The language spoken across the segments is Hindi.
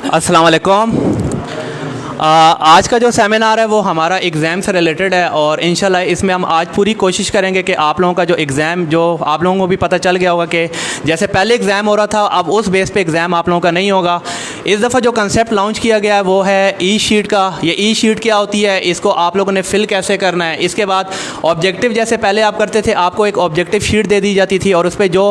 अस्सलाम वालेकुम। आज का जो सेमिनार है वो हमारा एग्ज़ाम से रिलेटेड है और इंशाल्लाह इसमें हम आज पूरी कोशिश करेंगे कि आप लोगों का जो एग्ज़ाम, जो आप लोगों को भी पता चल गया होगा कि जैसे पहले एग्ज़ाम हो रहा था, अब उस बेस पे एग्ज़ाम आप लोगों का नहीं होगा। इस दफ़ा जो कंसेप्ट लॉन्च किया गया है वो है ई शीट का। ये ई शीट क्या होती है, इसको आप लोगों ने फ़िल कैसे करना है। इसके बाद ऑब्जेक्टिव, जैसे पहले आप करते थे, आपको एक ऑब्जेक्टिव शीट दे दी जाती थी और उस पर जो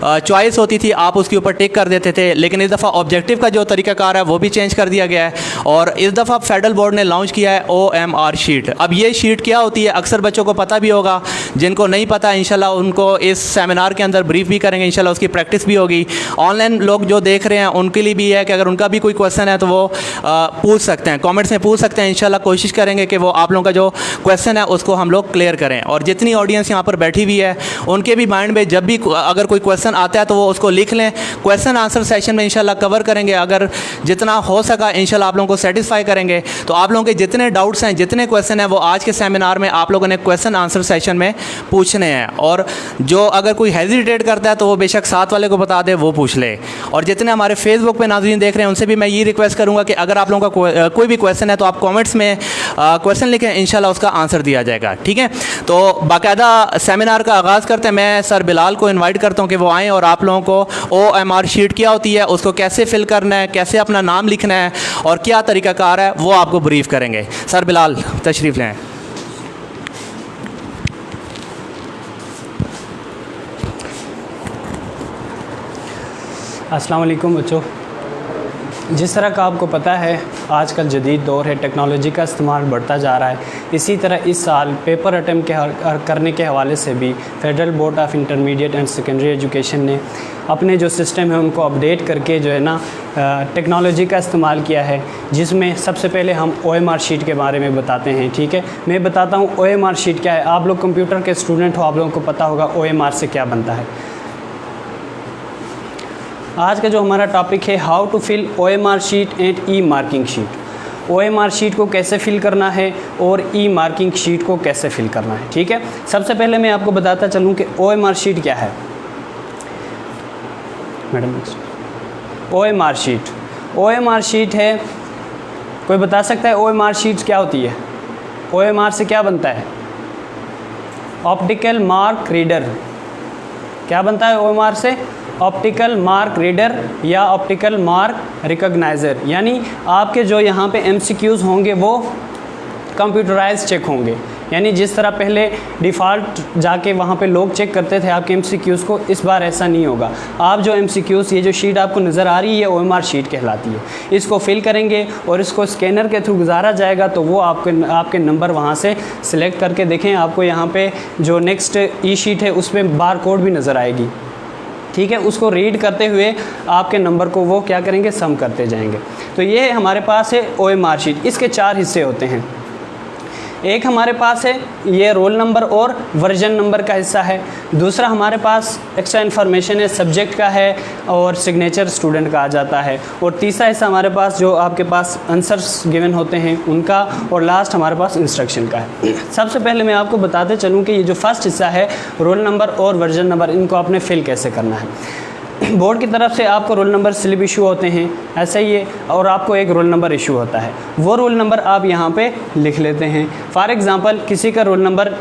चॉइस होती थी आप उसके ऊपर टिक कर देते थे, लेकिन इस दफ़ा ऑब्जेक्टिव का जो तरीकाकार है वो भी चेंज कर दिया गया है और इस दफ़ा फेडरल बोर्ड ने लॉन्च किया है OMR शीट। अब ये शीट क्या होती है अक्सर बच्चों को पता भी होगा, जिनको नहीं पता इंशाल्लाह उनको इस सेमिनार के अंदर ब्रीफ भी करेंगे, इंशाल्लाह उसकी प्रैक्टिस भी होगी। ऑनलाइन लोग जो देख रहे हैं उनके लिए भी है कि अगर उनका भी कोई क्वेश्चन है तो वो पूछ सकते हैं, कमेंट्स में पूछ सकते हैं। इंशाल्लाह कोशिश करेंगे कि वो आप लोगों का जो क्वेश्चन है उसको हम लोग क्लियर करें और जितनी ऑडियंस यहाँ पर बैठी हुई है उनके भी माइंड में जब भी अगर कोई क्वेश्चन आता है तो वो उसको लिख लें। क्वेश्चन आंसर सेशन में इंशाल्लाह कवर करेंगे, अगर जितना हो सका इंशाल्लाह आप लोगों को सेटिस्फाई करेंगे। तो आप लोगों के जितने डाउट्स हैं, जितने क्वेश्चन हैं, वो आज के सेमिनार में आप लोगों ने क्वेश्चन आंसर सेशन में पूछने हैं और जो अगर कोई हेजिटेट करता है तो वो बेशक साथ वाले को बता दे, वो पूछ ले। और जितने हमारे फेसबुक पे नाज़रीन देख रहे हैं उनसे भी मैं ये रिक्वेस्ट करूँगा कि अगर आप लोगों का कोई भी क्वेश्चन है तो आप कॉमेंट्स में क्वेश्चन लिखें, इंशाल्लाह उसका आंसर दिया जाएगा। ठीक है, तो बाकायदा सेमिनार का आगाज़ करते हैं। मैं सर बिलाल को इन्वाइट करता हूँ कि वो आएँ और आप लोगों को OMR शीट क्या होती है, उसको कैसे फिल करना है, कैसे अपना नाम लिखना है और क्या तरीकाकार है, वो आपको ब्रीफ करेंगे। सर बिलाल तशरीफ़ लें। अस्सलाम वालेकुम बच्चों, जिस तरह का आपको पता है आजकल जदीद दौर है, टेक्नोलॉजी का इस्तेमाल बढ़ता जा रहा है। इसी तरह इस साल पेपर अटैम्प्ट करने के हवाले से भी federal board of intermediate and secondary education ने अपने जो सिस्टम है उनको अपडेट करके जो है ना टेक्नोलॉजी का इस्तेमाल किया है, जिसमें सबसे पहले हम OMR शीट के बारे में बताते हैं। ठीक है, मैं बताता हूँ OMR शीट क्या है। आप लोग कंप्यूटर के स्टूडेंट हो, आप लोगों को पता होगा OMR से क्या बनता है। आज का जो हमारा टॉपिक है, how to fill OMR sheet and e marking sheet. OMR sheet को कैसे फिल करना है और ई मार्किंग शीट को कैसे फिल करना है। ठीक है, सबसे पहले मैं आपको बताता चलूँ कि OMR शीट क्या है। मैडम, OMR शीट है, कोई बता सकता है OMR शीट क्या होती है? OMR से क्या बनता है? Optical mark reader. क्या बनता है OMR से? ऑप्टिकल मार्क रीडर या ऑप्टिकल मार्क रिकॉग्नाइज़र। यानी आपके जो यहाँ पे MCQs होंगे वो कंप्यूटराइज चेक होंगे। यानी जिस तरह पहले डिफ़ॉल्ट जाके वहाँ पे लोग चेक करते थे आपके MCQs को, इस बार ऐसा नहीं होगा। आप जो MCQs, ये जो शीट आपको नज़र आ रही है, OMR शीट कहलाती है। इसको फिल करेंगे और इसको स्कैनर के थ्रू गुजारा जाएगा तो वो आपके नंबर वहाँ से सिलेक्ट करके देखें। आपको यहाँ पे जो नेक्स्ट ई शीट है उस पर बार कोड भी नज़र आएगी। ठीक है, उसको रीड करते हुए आपके नंबर को वो क्या करेंगे, सम करते जाएंगे। तो ये हमारे पास है OMR शीट। इसके 4 हिस्से होते हैं। एक हमारे पास है ये रोल नंबर और वर्जन नंबर का हिस्सा है। दूसरा हमारे पास एक्स्ट्रा इन्फॉर्मेशन है, सब्जेक्ट का है और सिग्नेचर स्टूडेंट का आ जाता है। और तीसरा हिस्सा हमारे पास जो आपके पास आंसर्स गिवन होते हैं उनका, और लास्ट हमारे पास इंस्ट्रक्शन का है। सबसे पहले मैं आपको बताते चलूँ कि ये जो फर्स्ट हिस्सा है, रोल नंबर और वर्जन नंबर, इनको आपने फिल कैसे करना है। बोर्ड की तरफ से आपको रोल नंबर स्लिप इशू होते हैं, ऐसे ही है, और आपको एक रोल नंबर इशू होता है। वो रोल नंबर आप यहाँ पे लिख लेते हैं। फॉर एग्ज़ाम्पल किसी का रोल नंबर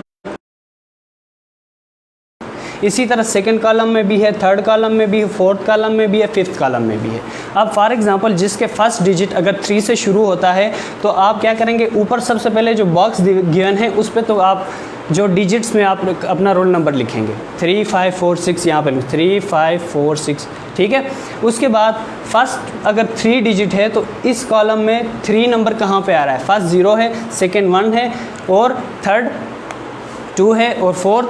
इसी तरह सेकंड कॉलम में भी है, थर्ड कॉलम में भी है, फोर्थ कॉलम में भी है, फिफ्थ कॉलम में भी है। अब फॉर एग्ज़ाम्पल जिसके फर्स्ट डिजिट अगर 3 से शुरू होता है तो आप क्या करेंगे, ऊपर सबसे पहले जो बॉक्स गिवन है उस पर तो आप जो डिजिट्स में आप अपना रोल नंबर लिखेंगे 3 5 4 6, यहाँ पर 3 5 4 6। ठीक है, उसके बाद फर्स्ट अगर 3 डिजिट है तो इस कॉलम में 3 नंबर कहाँ पे आ रहा है? फर्स्ट 0 है, सेकंड 1 है और थर्ड 2 है और फोर्थ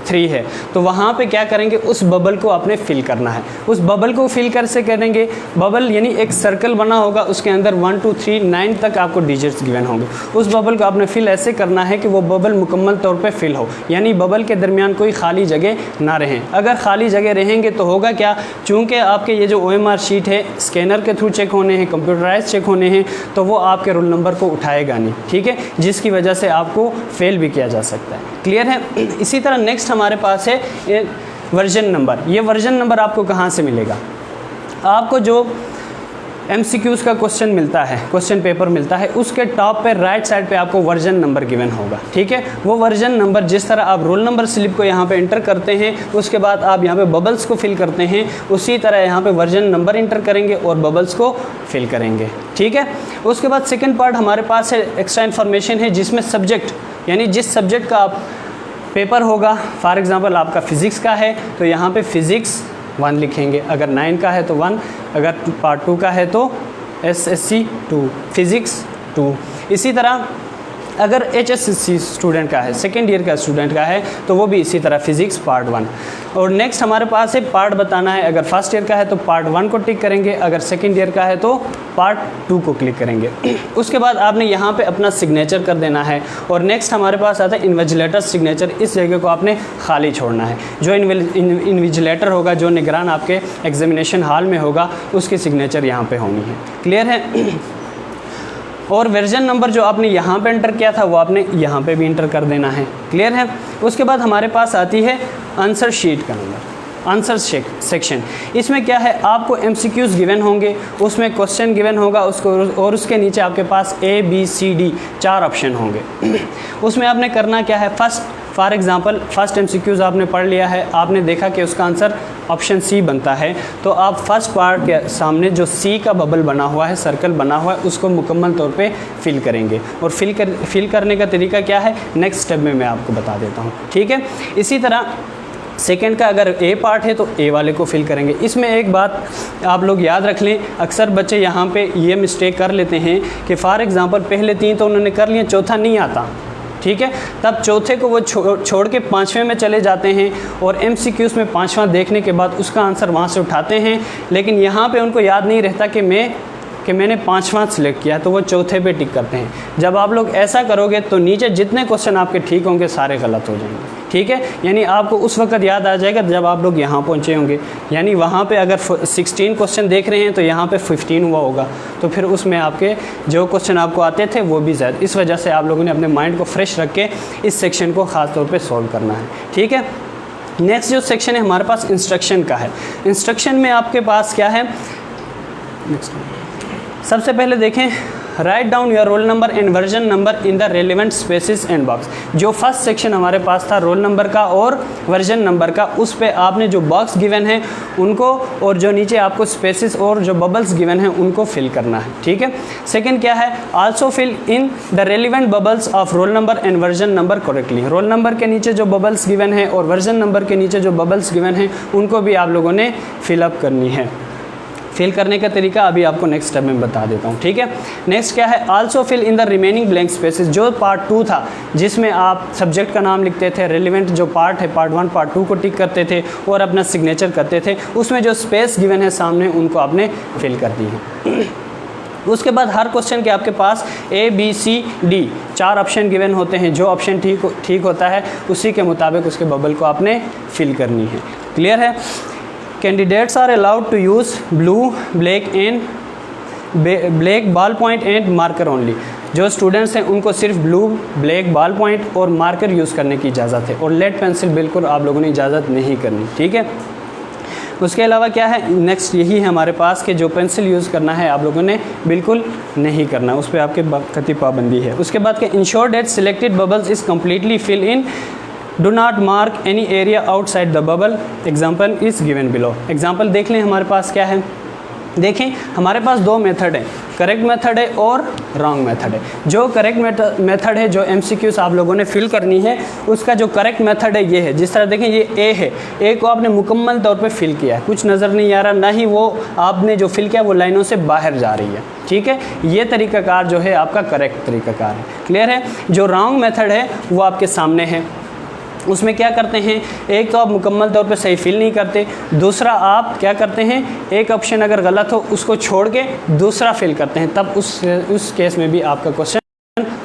3 है। तो वहाँ पे क्या करेंगे, उस बबल को आपने फिल करना है। उस बबल को फिल कैसे करेंगे? बबल यानी एक सर्कल बना होगा, उसके अंदर 1 2 3 9 तक आपको डिजिट्स गिवन होंगे। उस बबल को आपने फिल ऐसे करना है कि वो बबल मुकम्मल तौर पे फिल हो, यानी बबल के दरमियान कोई खाली जगह ना रहें। अगर खाली जगह रहेंगे तो होगा क्या, चूँकि आपके ये जो OMR शीट है स्कैनर के थ्रू चेक होने हैं, कंप्यूटराइज चेक होने हैं, तो वो आपके रोल नंबर को उठाएगा नहीं। ठीक है, जिसकी वजह से आपको फेल भी किया जा सकता है। क्लियर है? इसी तरह नेक्स्ट हमारे पास है वर्जन नंबर। ये वर्जन नंबर आपको कहाँ से मिलेगा? आपको जो MCQs का क्वेश्चन मिलता है, क्वेश्चन पेपर मिलता है, उसके टॉप पे राइट साइड पे आपको वर्जन नंबर गिवन होगा, ठीक है। वो वर्जन नंबर जिस तरह आप रोल नंबर स्लिप को यहाँ पे इंटर करते हैं, उसके बाद आप यहाँ पे बबल्स को फिल करते हैं, उसी तरह यहाँ पे वर्जन नंबर इंटर करेंगे और बबल्स को फिल करेंगे, ठीक है। उसके बाद सेकेंड पार्ट हमारे पास है एक्स्ट्रा इन्फॉर्मेशन है, जिसमें सब्जेक्ट यानी जिस सब्जेक्ट का आप पेपर होगा, फॉर एग्ज़ाम्पल आपका फ़िज़िक्स का है तो यहाँ पे फ़िज़िक्स 1 लिखेंगे, अगर 9 का है तो 1, अगर पार्ट 2 का है तो SSC 2, फिज़िक्स 2। इसी तरह अगर HSC स्टूडेंट का है, सेकेंड ईयर का स्टूडेंट का है तो वो भी इसी तरह फिज़िक्स पार्ट 1। और नेक्स्ट हमारे पास है पार्ट बताना है, अगर फर्स्ट ईयर का है तो पार्ट 1 को टिक करेंगे, अगर सेकेंड ईयर का है तो पार्ट 2 को क्लिक करेंगे। उसके बाद आपने यहाँ पे अपना सिग्नेचर कर देना है। और नेक्स्ट हमारे पास आता है इन्विजिलेटर सिग्नेचर, इस जगह को आपने खाली छोड़ना है। जो इन्विजिलेटर होगा, जो निगरान आपके एग्जामिनेशन हॉल में होगा, उसकी सिग्नेचर यहाँ पे होनी है। क्लियर है। और वर्जन नंबर जो आपने यहाँ पे एंटर किया था वो आपने यहाँ पे भी एंटर कर देना है। क्लियर है। उसके बाद हमारे पास आती है आंसर शीट का नंबर, आंसर सेक्शन। इसमें क्या है, आपको MCQs गिवन होंगे, उसमें क्वेश्चन गिवन होगा उसको, और उसके नीचे आपके पास A B C D 4 option होंगे। उसमें आपने करना क्या है, फॉर एग्ज़ाम्पल फर्स्ट MCQs आपने पढ़ लिया है, आपने देखा कि उसका आंसर ऑप्शन C बनता है, तो आप फर्स्ट पार्ट के सामने जो C का बबल बना हुआ है, सर्कल बना हुआ है, उसको मुकम्मल तौर पे फिल करेंगे। और फिल करने का तरीका क्या है, नेक्स्ट स्टेप में मैं आपको बता देता हूँ, ठीक है। इसी तरह सेकेंड का अगर A पार्ट है तो A वाले को फिल करेंगे। इसमें एक बात आप लोग याद रख लें, अक्सर बच्चे यहाँ पे ये मिस्टेक कर लेते हैं कि फॉर एग्ज़ाम्पल पहले 3 तो उन्होंने कर लिए, चौथा नहीं आता, ठीक है, तब चौथे को वो छोड़ के 5वें में चले जाते हैं और MCQs में 5वां देखने के बाद उसका आंसर वहाँ से उठाते हैं, लेकिन यहाँ पे उनको याद नहीं रहता कि मैंने 5वां सिलेक्ट किया, तो वो चौथे पे टिक करते हैं। जब आप लोग ऐसा करोगे तो नीचे जितने क्वेश्चन आपके ठीक होंगे सारे गलत हो जाएंगे, ठीक है। यानी आपको उस वक्त याद आ जाएगा जब आप लोग यहाँ पहुँचे होंगे, यानी वहाँ पे अगर 16 क्वेश्चन देख रहे हैं तो यहाँ पे 15 हुआ होगा, तो फिर उसमें आपके जो क्वेश्चन आपको आते थे वो भी ज़्यादा। इस वजह से आप लोगों ने अपने माइंड को फ्रेश रख के इस सेक्शन को ख़ास तौर पर सॉल्व करना है, ठीक है। नेक्स्ट जो सेक्शन है हमारे पास इंस्ट्रक्शन का है। इंस्ट्रक्शन में आपके पास क्या है, सबसे पहले देखें, write down your roll number and version number in the relevant spaces and box. जो फर्स्ट सेक्शन हमारे पास था रोल नंबर का और वर्जन नंबर का, उस पे आपने जो बॉक्स गिवन है उनको, और जो नीचे आपको स्पेसिस और जो बबल्स गिवन हैं उनको फिल करना है, ठीक है। सेकंड क्या है, also fill in the relevant bubbles of roll number and version number correctly. Roll number के नीचे जो बबल्स गिवन है और वर्जन नंबर के नीचे जो बबल्स गिवन हैं उनको भी आप लोगों ने फिलअप करनी है। फिल करने का तरीका अभी आपको नेक्स्ट स्टेप में बता देता हूँ, ठीक है। नेक्स्ट क्या है, also fill in the remaining blank spaces. जो पार्ट 2 था जिसमें आप सब्जेक्ट का नाम लिखते थे, रेलिवेंट जो पार्ट है पार्ट 1 पार्ट 2 को टिक करते थे और अपना सिग्नेचर करते थे, उसमें जो स्पेस गिवन है सामने उनको आपने फिल कर दी है। उसके बाद हर क्वेश्चन के आपके पास A B C D 4 option given होते हैं, जो ऑप्शन ठीक होता है उसी के मुताबिक उसके बबल को आपने फिल करनी है। क्लियर है। Candidates are allowed to use blue black ball point and marker only. जो स्टूडेंट्स हैं उनको सिर्फ ब्लू ब्लैक बॉल पॉइंट और मार्कर यूज़ करने की इजाज़त है, और लेड पेंसिल बिल्कुल आप लोगों ने इजाज़त नहीं करनी, ठीक है। उसके अलावा क्या है, नेक्स्ट यही है हमारे पास कि जो पेंसिल यूज़ करना है आप लोगों ने बिल्कुल नहीं करना, उस पर आपके कतई पाबंदी है। उसके बाद के ensure that selected bubbles is completely fill in, do not mark any area outside the bubble, example is given below. Example देख लें हमारे पास क्या है, देखें हमारे पास 2 मेथड है, करेक्ट मेथड है और रॉन्ग मेथड है। जो करेक्ट मेथड है, जो MCQs आप लोगों ने फिल करनी है, उसका जो करेक्ट मेथड है ये है। जिस तरह देखें ये A है, A को आपने मुकम्मल तौर पे फिल किया है, कुछ नज़र नहीं आ रहा, ना ही वो आपने जो फिल किया वो लाइनों से बाहर जा रही है, ठीक है। ये तरीक़ाकार जो है आपका करेक्ट तरीक़ाकार है। क्लियर है। जो रॉन्ग मेथड है वो आपके सामने है। उसमें क्या करते हैं, एक तो आप मुकम्मल तौर पे सही फिल नहीं करते, दूसरा आप क्या करते हैं, एक ऑप्शन अगर गलत हो उसको छोड़ के दूसरा फिल करते हैं, तब उस केस में भी आपका क्वेश्चन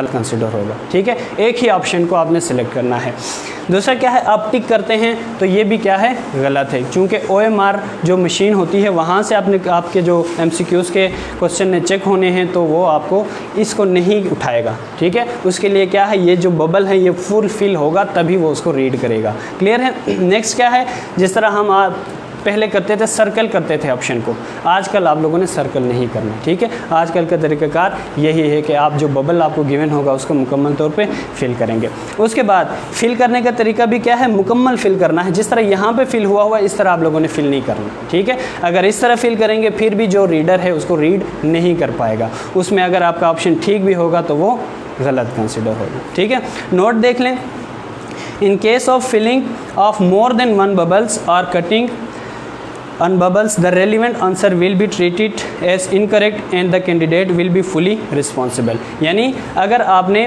कंसिडर होगा, ठीक है। एक ही ऑप्शन को आपने सिलेक्ट करना है। दूसरा क्या है, आप टिक करते हैं तो ये भी क्या है, गलत है, क्योंकि OMR जो मशीन होती है वहाँ से आपके जो MCQs के क्वेश्चन ने चेक होने हैं, तो वो आपको इसको नहीं उठाएगा, ठीक है। उसके लिए क्या है, ये जो बबल है ये फुल फिल होगा तभी वो उसको रीड करेगा। क्लियर है। नेक्स्ट क्या है, जिस तरह हम पहले करते थे सर्कल करते थे ऑप्शन को, आजकल आप लोगों ने सर्कल नहीं करना, ठीक है। आजकल का तरीक़ाकार यही है कि आप जो बबल आपको गिवन होगा उसको मुकम्मल तौर पे फिल करेंगे। उसके बाद फिल करने का तरीका भी क्या है, मुकम्मल फिल करना है। जिस तरह यहाँ पे फिल हुआ इस तरह आप लोगों ने फिल नहीं करना, ठीक है। अगर इस तरह फिल करेंगे फिर भी जो रीडर है उसको रीड नहीं कर पाएगा। उसमें अगर आपका ऑप्शन ठीक भी होगा तो वो गलत कंसिडर होगा, ठीक है। नोट देख लें, in case of filling of more than one bubbles और cutting on bubbles, the relevant answer will be treated as incorrect and the candidate will be fully responsible। यानी अगर आपने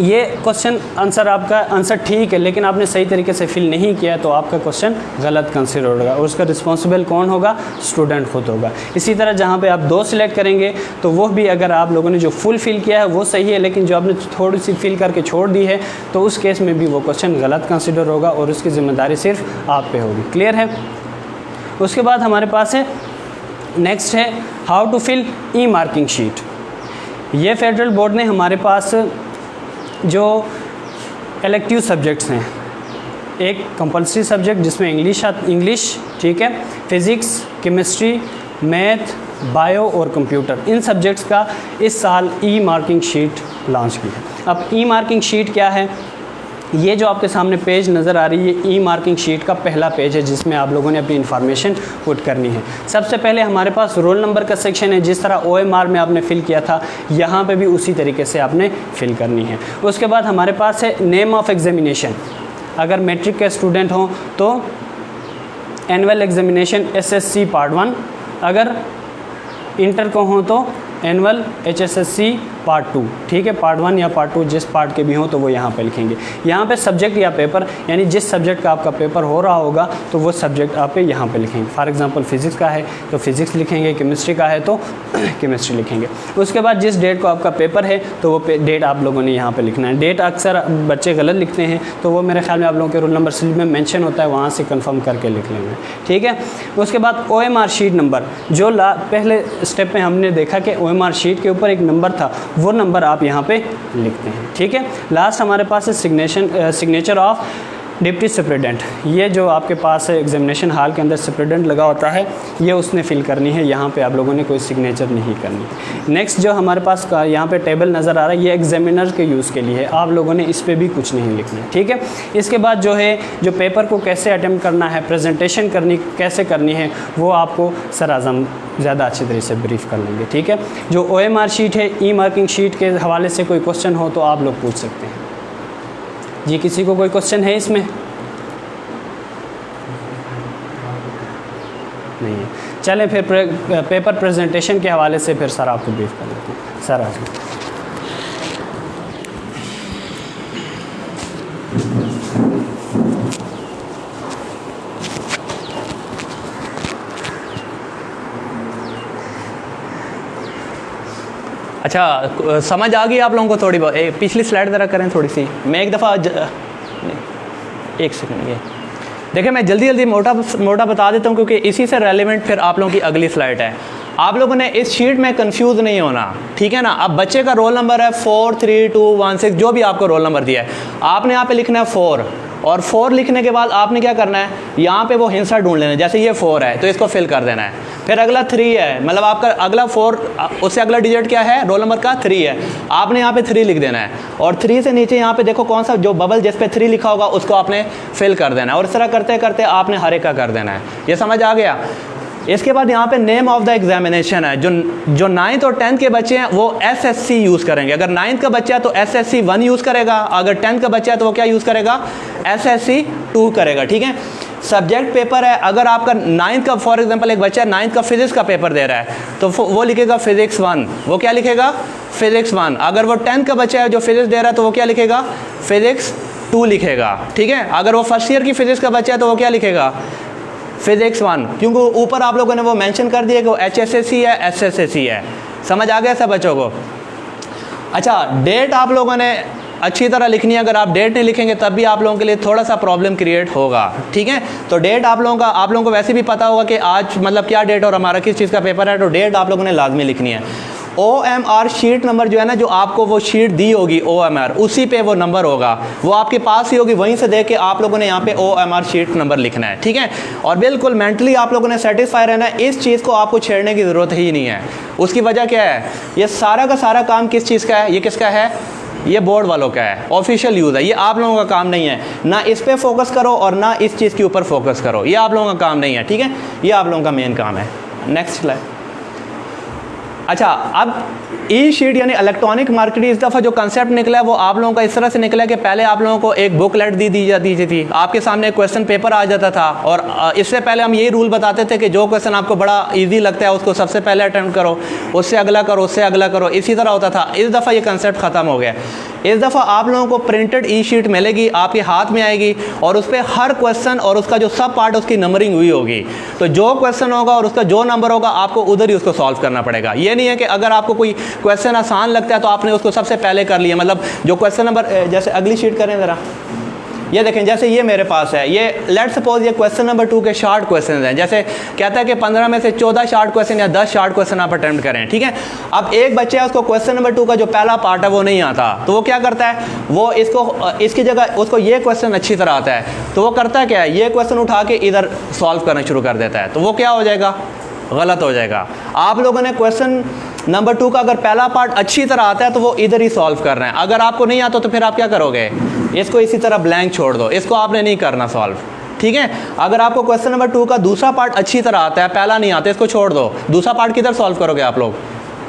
ये क्वेश्चन आंसर, आपका आंसर ठीक है लेकिन आपने सही तरीके से फिल नहीं किया तो आपका क्वेश्चन गलत कंसिडर होगा और उसका रिस्पॉन्सिबल कौन होगा, स्टूडेंट खुद होगा। इसी तरह जहाँ पे आप 2 सिलेक्ट करेंगे तो वो भी अगर आप लोगों ने जो फुल फिल किया है वो सही है लेकिन जो आपने थोड़ी सी फिल करके छोड़ दी है तो उस केस में भी वो क्वेश्चन गलत कंसिडर होगा और उसकी ज़िम्मेदारी सिर्फ आप पे होगी। क्लियर है। उसके बाद हमारे पास है, नेक्स्ट है how to fill e marking sheet. ये फेडरल बोर्ड ने हमारे पास जो इलेक्टिव सब्जेक्ट्स हैं, एक कंपलसरी सब्जेक्ट जिसमें इंग्लिश, ठीक है, फिज़िक्स, केमिस्ट्री, मैथ, बायो और कंप्यूटर, इन सब्जेक्ट्स का इस साल ई मार्किंग शीट लॉन्च की है। अब ई मार्किंग शीट क्या है, ये जो आपके सामने पेज नज़र आ रही है ई मार्किंग शीट का पहला पेज है जिसमें आप लोगों ने अपनी इन्फॉर्मेशन पुट करनी है। सबसे पहले हमारे पास रोल नंबर का सेक्शन है, जिस तरह OMR में आपने फिल किया था यहाँ पे भी उसी तरीके से आपने फिल करनी है। उसके बाद हमारे पास है नेम ऑफ एग्जामिनेशन। अगर मैट्रिक के स्टूडेंट हों तो एनुअल एग्जामिनेशन SSC पार्ट 1, अगर इंटर को हों तो एनुअल HSSC पार्ट 2, ठीक है। पार्ट 1 या पार्ट 2 जिस पार्ट के भी हों तो वो यहाँ पे लिखेंगे। यहाँ पे सब्जेक्ट या पेपर यानी जिस सब्जेक्ट का आपका पेपर हो रहा होगा तो वो सब्जेक्ट आप यहाँ पे लिखेंगे। फॉर एग्जांपल फिज़िक्स का है तो फिज़िक्स लिखेंगे, केमिस्ट्री का है तो केमिस्ट्री लिखेंगे। उसके बाद जिस डेट को आपका पेपर है तो वो डेट आप लोगों ने यहाँ पर लिखना है। डेट अक्सर बच्चे गलत लिखते हैं तो वो मेरे ख्याल में आप लोगों के रोल नंबर स्लिप में मेंशन होता है, वहाँ से कंफर्म करके लिख लेंगे, ठीक है। उसके बाद OMR शीट नंबर, जो पहले स्टेप में हमने देखा कि OMR शीट के ऊपर एक नंबर था, वो नंबर आप यहाँ पे लिखते हैं, ठीक है। लास्ट हमारे पास है सिग्नेचर ऑफ डिप्टी सुपरिटेंडेंट। ये जो आपके पास है एग्जामिनेशन हॉल के अंदर सुपरिटेंडेंट लगा होता है, ये उसने फिल करनी है, यहाँ पे आप लोगों ने कोई सिग्नेचर नहीं करनी। नेक्स्ट जो हमारे पास यहाँ पे टेबल नज़र आ रहा है ये एग्जामिनर के यूज़ के लिए है, आप लोगों ने इस पर भी कुछ नहीं लिखना है, ठीक है। इसके बाद जो है जो पेपर को कैसे अटेम्प्ट करना है, प्रेजेंटेशन कैसे करनी है, वो आपको सर आज़म ज़्यादा अच्छी तरह से ब्रीफ कर लेंगे, ठीक है। जो OMR शीट है, ई मार्किंग शीट के हवाले से कोई क्वेश्चन हो तो आप लोग पूछ सकते हैं। जी किसी को कोई क्वेश्चन है इसमें? नहीं है। चलें फिर पेपर प्रेजेंटेशन के हवाले से फिर सर आपको ब्रीफ कर लेते हैं। सर आज अच्छा, समझ आ गई आप लोगों को थोड़ी बहुत? पिछली स्लाइड ज़रा करें थोड़ी सी, मैं एक दफ़ा एक सेकंड, ये देखिए मैं जल्दी मोटा बता देता हूँ क्योंकि इसी से रेलिवेंट फिर आप लोगों की अगली स्लाइड है। आप लोगों ने इस शीट में कंफ्यूज नहीं होना, ठीक है ना। अब बच्चे का रोल नंबर है 43216, जो भी आपको रोल नंबर दिया है आपने यहाँ पे लिखना है 4, और 4 लिखने के बाद आपने क्या करना है, यहाँ पे वो हिंसा ढूंढ लेना है। जैसे ये 4 है तो इसको फिल कर देना है। फिर अगला 3 है, मतलब आपका अगला 4, उससे अगला डिजिट क्या है, रोल नंबर का 3 है, आपने यहाँ पे 3 लिख देना है। और 3 से नीचे यहाँ पे देखो कौन सा जो बबल जिस पे 3 लिखा होगा उसको आपने फिल कर देना है। और इस तरह करते करते आपने हर एक का कर देना है। ये समझ आ गया। इसके बाद यहाँ पे नेम ऑफ द एग्जामिनेशन है। जो 9th और 10th के बच्चे हैं वो SSC यूज़ करेंगे। अगर 9th का बच्चा है तो SSC 1 यूज़ करेगा, अगर 10th का बच्चा है तो वो क्या यूज़ करेगा, SSC 2 करेगा, ठीक है। सब्जेक्ट पेपर है, अगर आपका 9th का फॉर एग्जांपल एक बच्चा 9th का फिजिक्स का पेपर दे रहा है तो वो लिखेगा फिजिक्स 1, वो क्या लिखेगा, फिजिक्स 1। अगर वो 10th का बच्चा है जो फिजिक्स दे रहा है तो वो क्या लिखेगा, फिजिक्स 2 लिखेगा, ठीक है। अगर वो फर्स्ट ईयर की फिजिक्स का बच्चा है तो वो क्या लिखेगा, फिजिक्स 1, क्योंकि ऊपर आप लोगों ने वो मेंशन कर दिया कि वो HSSC है, SSSC है। समझ आ गया सब बच्चों को? अच्छा, डेट आप लोगों ने अच्छी तरह लिखनी है। अगर आप डेट नहीं लिखेंगे तब भी आप लोगों के लिए थोड़ा सा प्रॉब्लम क्रिएट होगा, ठीक है। तो डेट आप लोगों को वैसे भी पता होगा कि आज मतलब क्या डेट और हमारा किस चीज़ का पेपर है, तो डेट आप लोगों ने लाजमी लिखनी है। OMR शीट नंबर जो है ना, जो आपको वो शीट दी होगी OMR, उसी पे वो नंबर होगा, वो आपके पास ही होगी, वहीं से देख के आप लोगों ने यहाँ पे OMR शीट नंबर लिखना है, ठीक है। और बिल्कुल मेंटली आप लोगों ने सेटिस्फाई रहना है, इस चीज़ को आपको छेड़ने की ज़रूरत ही नहीं है। उसकी वजह क्या है, ये सारा का सारा काम किस चीज़ का है, ये किसका है, ये बोर्ड वालों का है, ऑफिशियल यूज़ है, ये आप लोगों का काम नहीं है। ना इस पे फोकस करो और ना इस चीज़ के ऊपर फोकस करो, ये आप लोगों का काम नहीं है, ठीक है। ये आप लोगों का मेन काम है। Next slide. अच्छा, अब ई शीट यानी इलेक्ट्रॉनिक मार्केटिंग इस दफ़ा जो कंसेप्ट निकला है वो आप लोगों का इस तरह से निकला है कि पहले आप लोगों को एक बुकलेट दी जाती थी, आपके सामने एक क्वेश्चन पेपर आ जाता था, और इससे पहले हम यही रूल बताते थे कि जो क्वेश्चन आपको बड़ा इजी लगता है उसको सबसे पहले अटेम्प्ट करो, उससे अगला करो, उससे अगला करो, इसी तरह होता था। इस दफ़ा ये कंसेप्ट ख़त्म हो गया। इस दफ़ा आप लोगों को प्रिंटेड ई शीट मिलेगी, आपके हाथ में आएगी, और उस पर हर क्वेश्चन और उसका जो सब पार्ट उसकी नंबरिंग हुई होगी। तो जो क्वेश्चन होगा और उसका जो नंबर होगा आपको उधर ही उसको सॉल्व करना पड़ेगा। ये नहीं है कि अगर आपको कोई क्वेश्चन आसान लगता है तो आपने उसको सबसे पहले कर लिया, मतलब जो क्वेश्चन नंबर, जैसे अगली शीट करें ज़रा, ये देखें, जैसे ये मेरे पास है, ये लेट सपोज ये क्वेश्चन नंबर 2 के शॉर्ट क्वेश्चन हैं, जैसे कहता है कि 15 में से 14 शॉर्ट क्वेश्चन या 10 शॉर्ट क्वेश्चन आप अटेम्प्ट करें, ठीक है। अब एक बच्चा है, उसको क्वेश्चन नंबर 2 का जो पहला पार्ट है वो नहीं आता, तो वो क्या करता है, वो इसकी जगह उसको ये क्वेश्चन अच्छी तरह आता है, तो वो करता क्या है, ये क्वेश्चन उठा के इधर सॉल्व करना शुरू कर देता है, तो वो क्या हो जाएगा, गलत हो जाएगा। आप लोगों ने क्वेश्चन नंबर 2 का अगर पहला पार्ट अच्छी तरह आता है तो वो इधर ही सॉल्व कर रहे हैं, अगर आपको नहीं आता तो फिर आप क्या करोगे, इसको इसी तरह ब्लैंक छोड़ दो, इसको आपने नहीं करना सॉल्व, ठीक है। अगर आपको क्वेश्चन नंबर 2 का दूसरा पार्ट अच्छी तरह आता है, पहला नहीं आता, इसको छोड़ दो, दूसरा पार्ट किधर सॉल्व करोगे आप लोग,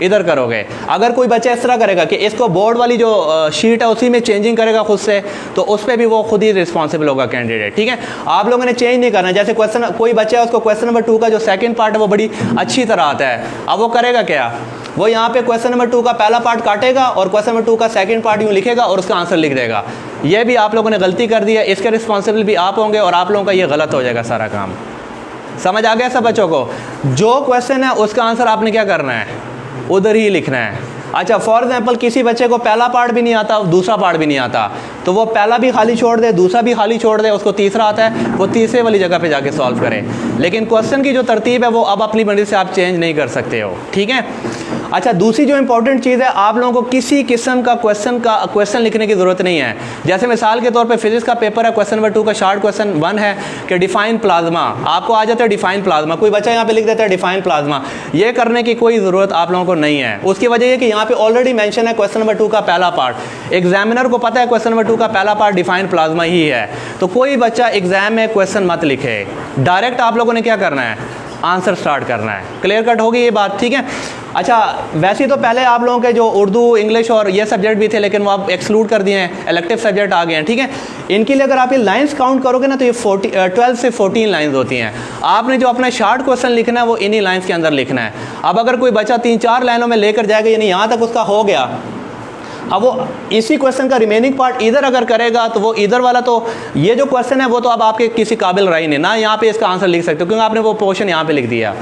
इधर करोगे। अगर कोई बच्चा इस तरह करेगा कि इसको बोर्ड वाली जो शीट है उसी में चेंजिंग करेगा खुद से, तो उस पर भी वो खुद ही रिस्पॉन्सिबल होगा कैंडिडेट, ठीक है। आप लोगों ने चेंज नहीं करना। जैसे क्वेश्चन, कोई बच्चा है उसको क्वेश्चन नंबर 2 का जो सेकंड पार्ट है वो बड़ी अच्छी तरह आता है, अब वो करेगा क्या, वो यहाँ पे क्वेश्चन नंबर 2 का पहला पार्ट काटेगा और क्वेश्चन नंबर 2 का सेकंड पार्ट यूँ लिखेगा और उसका आंसर लिख देगा। ये भी आप लोगों ने गलती कर दी है, इसके रिस्पॉन्सिबल भी आप होंगे और आप लोगों का ये गलत हो जाएगा सारा काम। समझ आ गया सब बच्चों को, जो क्वेश्चन है उसका आंसर आपने क्या करना है, उधर ही लिखना है। अच्छा, फॉर एग्जांपल किसी बच्चे को पहला पार्ट भी नहीं आता, दूसरा पार्ट भी नहीं आता, तो वो पहला भी खाली छोड़ दे, दूसरा भी खाली छोड़ दे, उसको तीसरा आता है, वो तीसरे वाली जगह पे जाके सॉल्व करे। लेकिन क्वेश्चन की जो तरतीब है वो अब अपनी मर्जी से आप चेंज नहीं कर सकते हो, ठीक है। अच्छा, दूसरी जो इंपॉर्टेंट चीज़ है, आप लोगों को किसी किस्म का क्वेश्चन लिखने की ज़रूरत नहीं है। जैसे मिसाल के तौर पे फिजिक्स का पेपर है, क्वेश्चन नंबर 2 का शॉर्ट क्वेश्चन 1 है कि डिफाइन प्लाज्मा, आपको आ जाता है डिफाइन प्लाज्मा, कोई बच्चा यहाँ पे लिख देता है डिफाइन प्लाज्मा, ये करने की कोई ज़रूरत आप लोगों को नहीं है। उसकी वजह ये कि यहाँ पे ऑलरेडी मेंशन है क्वेश्चन नंबर 2 का पहला पार्ट, एग्जामिनर को पता है क्वेश्चन नंबर 2 का पहला पार्ट डिफाइन प्लाज्मा ही है, तो कोई बच्चा एग्जाम में क्वेश्चन मत लिखे, डायरेक्ट आप लोगों ने क्या करना है, आंसर स्टार्ट करना है। क्लियर कट होगी ये बात, ठीक है। अच्छा, वैसे तो पहले आप लोगों के जो उर्दू, इंग्लिश और ये सब्जेक्ट भी थे, लेकिन वो आप एक्सक्लूड कर दिए हैं, इलेक्टिव सब्जेक्ट आ गए हैं, ठीक है। इनके लिए अगर आप ये लाइंस काउंट करोगे ना तो ये 12 से 14 लाइंस होती हैं। आपने जो अपना शॉर्ट क्वेश्चन लिखना है वो इन्हीं लाइंस के अंदर लिखना है। अब अगर कोई बच्चा 3-4 लाइनों में लेकर जाएगा, यानी यहाँ तक उसका हो गया, अब वो इसी क्वेश्चन का रिमेनिंग पार्ट इधर अगर करेगा तो वो इधर वाला, तो ये जो क्वेश्चन है वो तो अब आपके किसी काबिल रही नहीं ना, यहाँ पे इसका आंसर लिख सकते हो क्योंकि आपने वो पोर्शन यहाँ पे लिख दिया।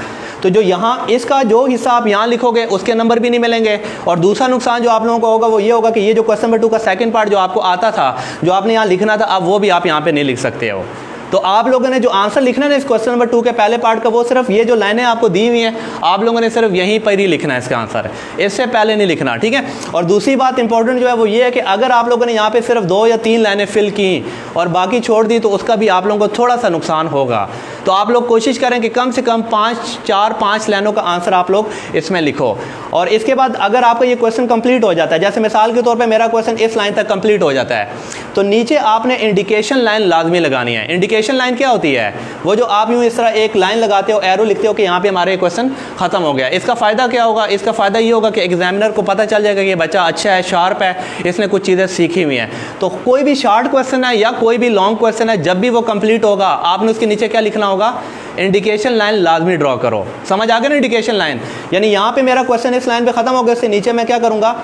तो जो यहाँ इसका जो हिस्सा आप यहाँ लिखोगे उसके नंबर भी नहीं मिलेंगे। और दूसरा नुकसान जो आप लोगों को होगा वो ये होगा कि ये जो क्वेश्चन नंबर 2 का सेकंड पार्ट जो आपको आता था, जो आपने यहाँ लिखना था, अब वो भी आप यहाँ पे नहीं लिख सकते हो। तो आप लोगों ने जो आंसर लिखना है इस क्वेश्चन नंबर 2 के पहले पार्ट का, वो सिर्फ ये जो लाइनें आपको दी हुई हैं, आप लोगों ने सिर्फ यहीं पर ही लिखना है इसका आंसर, इससे पहले नहीं लिखना, ठीक है। और दूसरी बात इंपॉर्टेंट जो है वो ये है कि अगर आप लोगों ने यहाँ पे सिर्फ 2 या 3 लाइनें फिल की और बाकी छोड़ दी तो उसका भी आप लोगों को थोड़ा सा नुकसान होगा। तो आप लोग कोशिश करें कि कम से कम 4-5 लाइनों का आंसर आप लोग इसमें लिखो। और इसके बाद अगर आपका ये क्वेश्चन कंप्लीट हो जाता है, जैसे मिसाल के तौर पे मेरा क्वेश्चन इस लाइन तक कंप्लीट हो जाता है, तो नीचे आपने इंडिकेशन लाइन लाजमी लगानी है। इंडिकेशन लाइन क्या होती है? वो जो आप यूँ इस तरह एक लाइन लगाते हो, एरो लिखते हो कि यहाँ पे हमारे क्वेश्चन खत्म हो गया। इसका फ़ायदा क्या होगा? इसका फ़ायदा ये होगा कि एग्जामिनर को पता चल जाएगा कि ये बच्चा अच्छा है, शार्प है, इसने कुछ चीज़ें सीखी हुई हैं। तो कोई भी शॉर्ट क्वेश्चन है या कोई भी लॉन्ग क्वेश्चन है, जब भी वो कंप्लीट होगा आपने उसके नीचे क्या लिखना होगा? इंडिकेशन लाइन लाजमी ड्रॉ करो। समझ आ गया ना? इंडिकेशन लाइन यानी यहाँ पे मेरा क्वेश्चन इस लाइन पे खत्म हो गया, इससे नीचे मैं क्या करूँगा?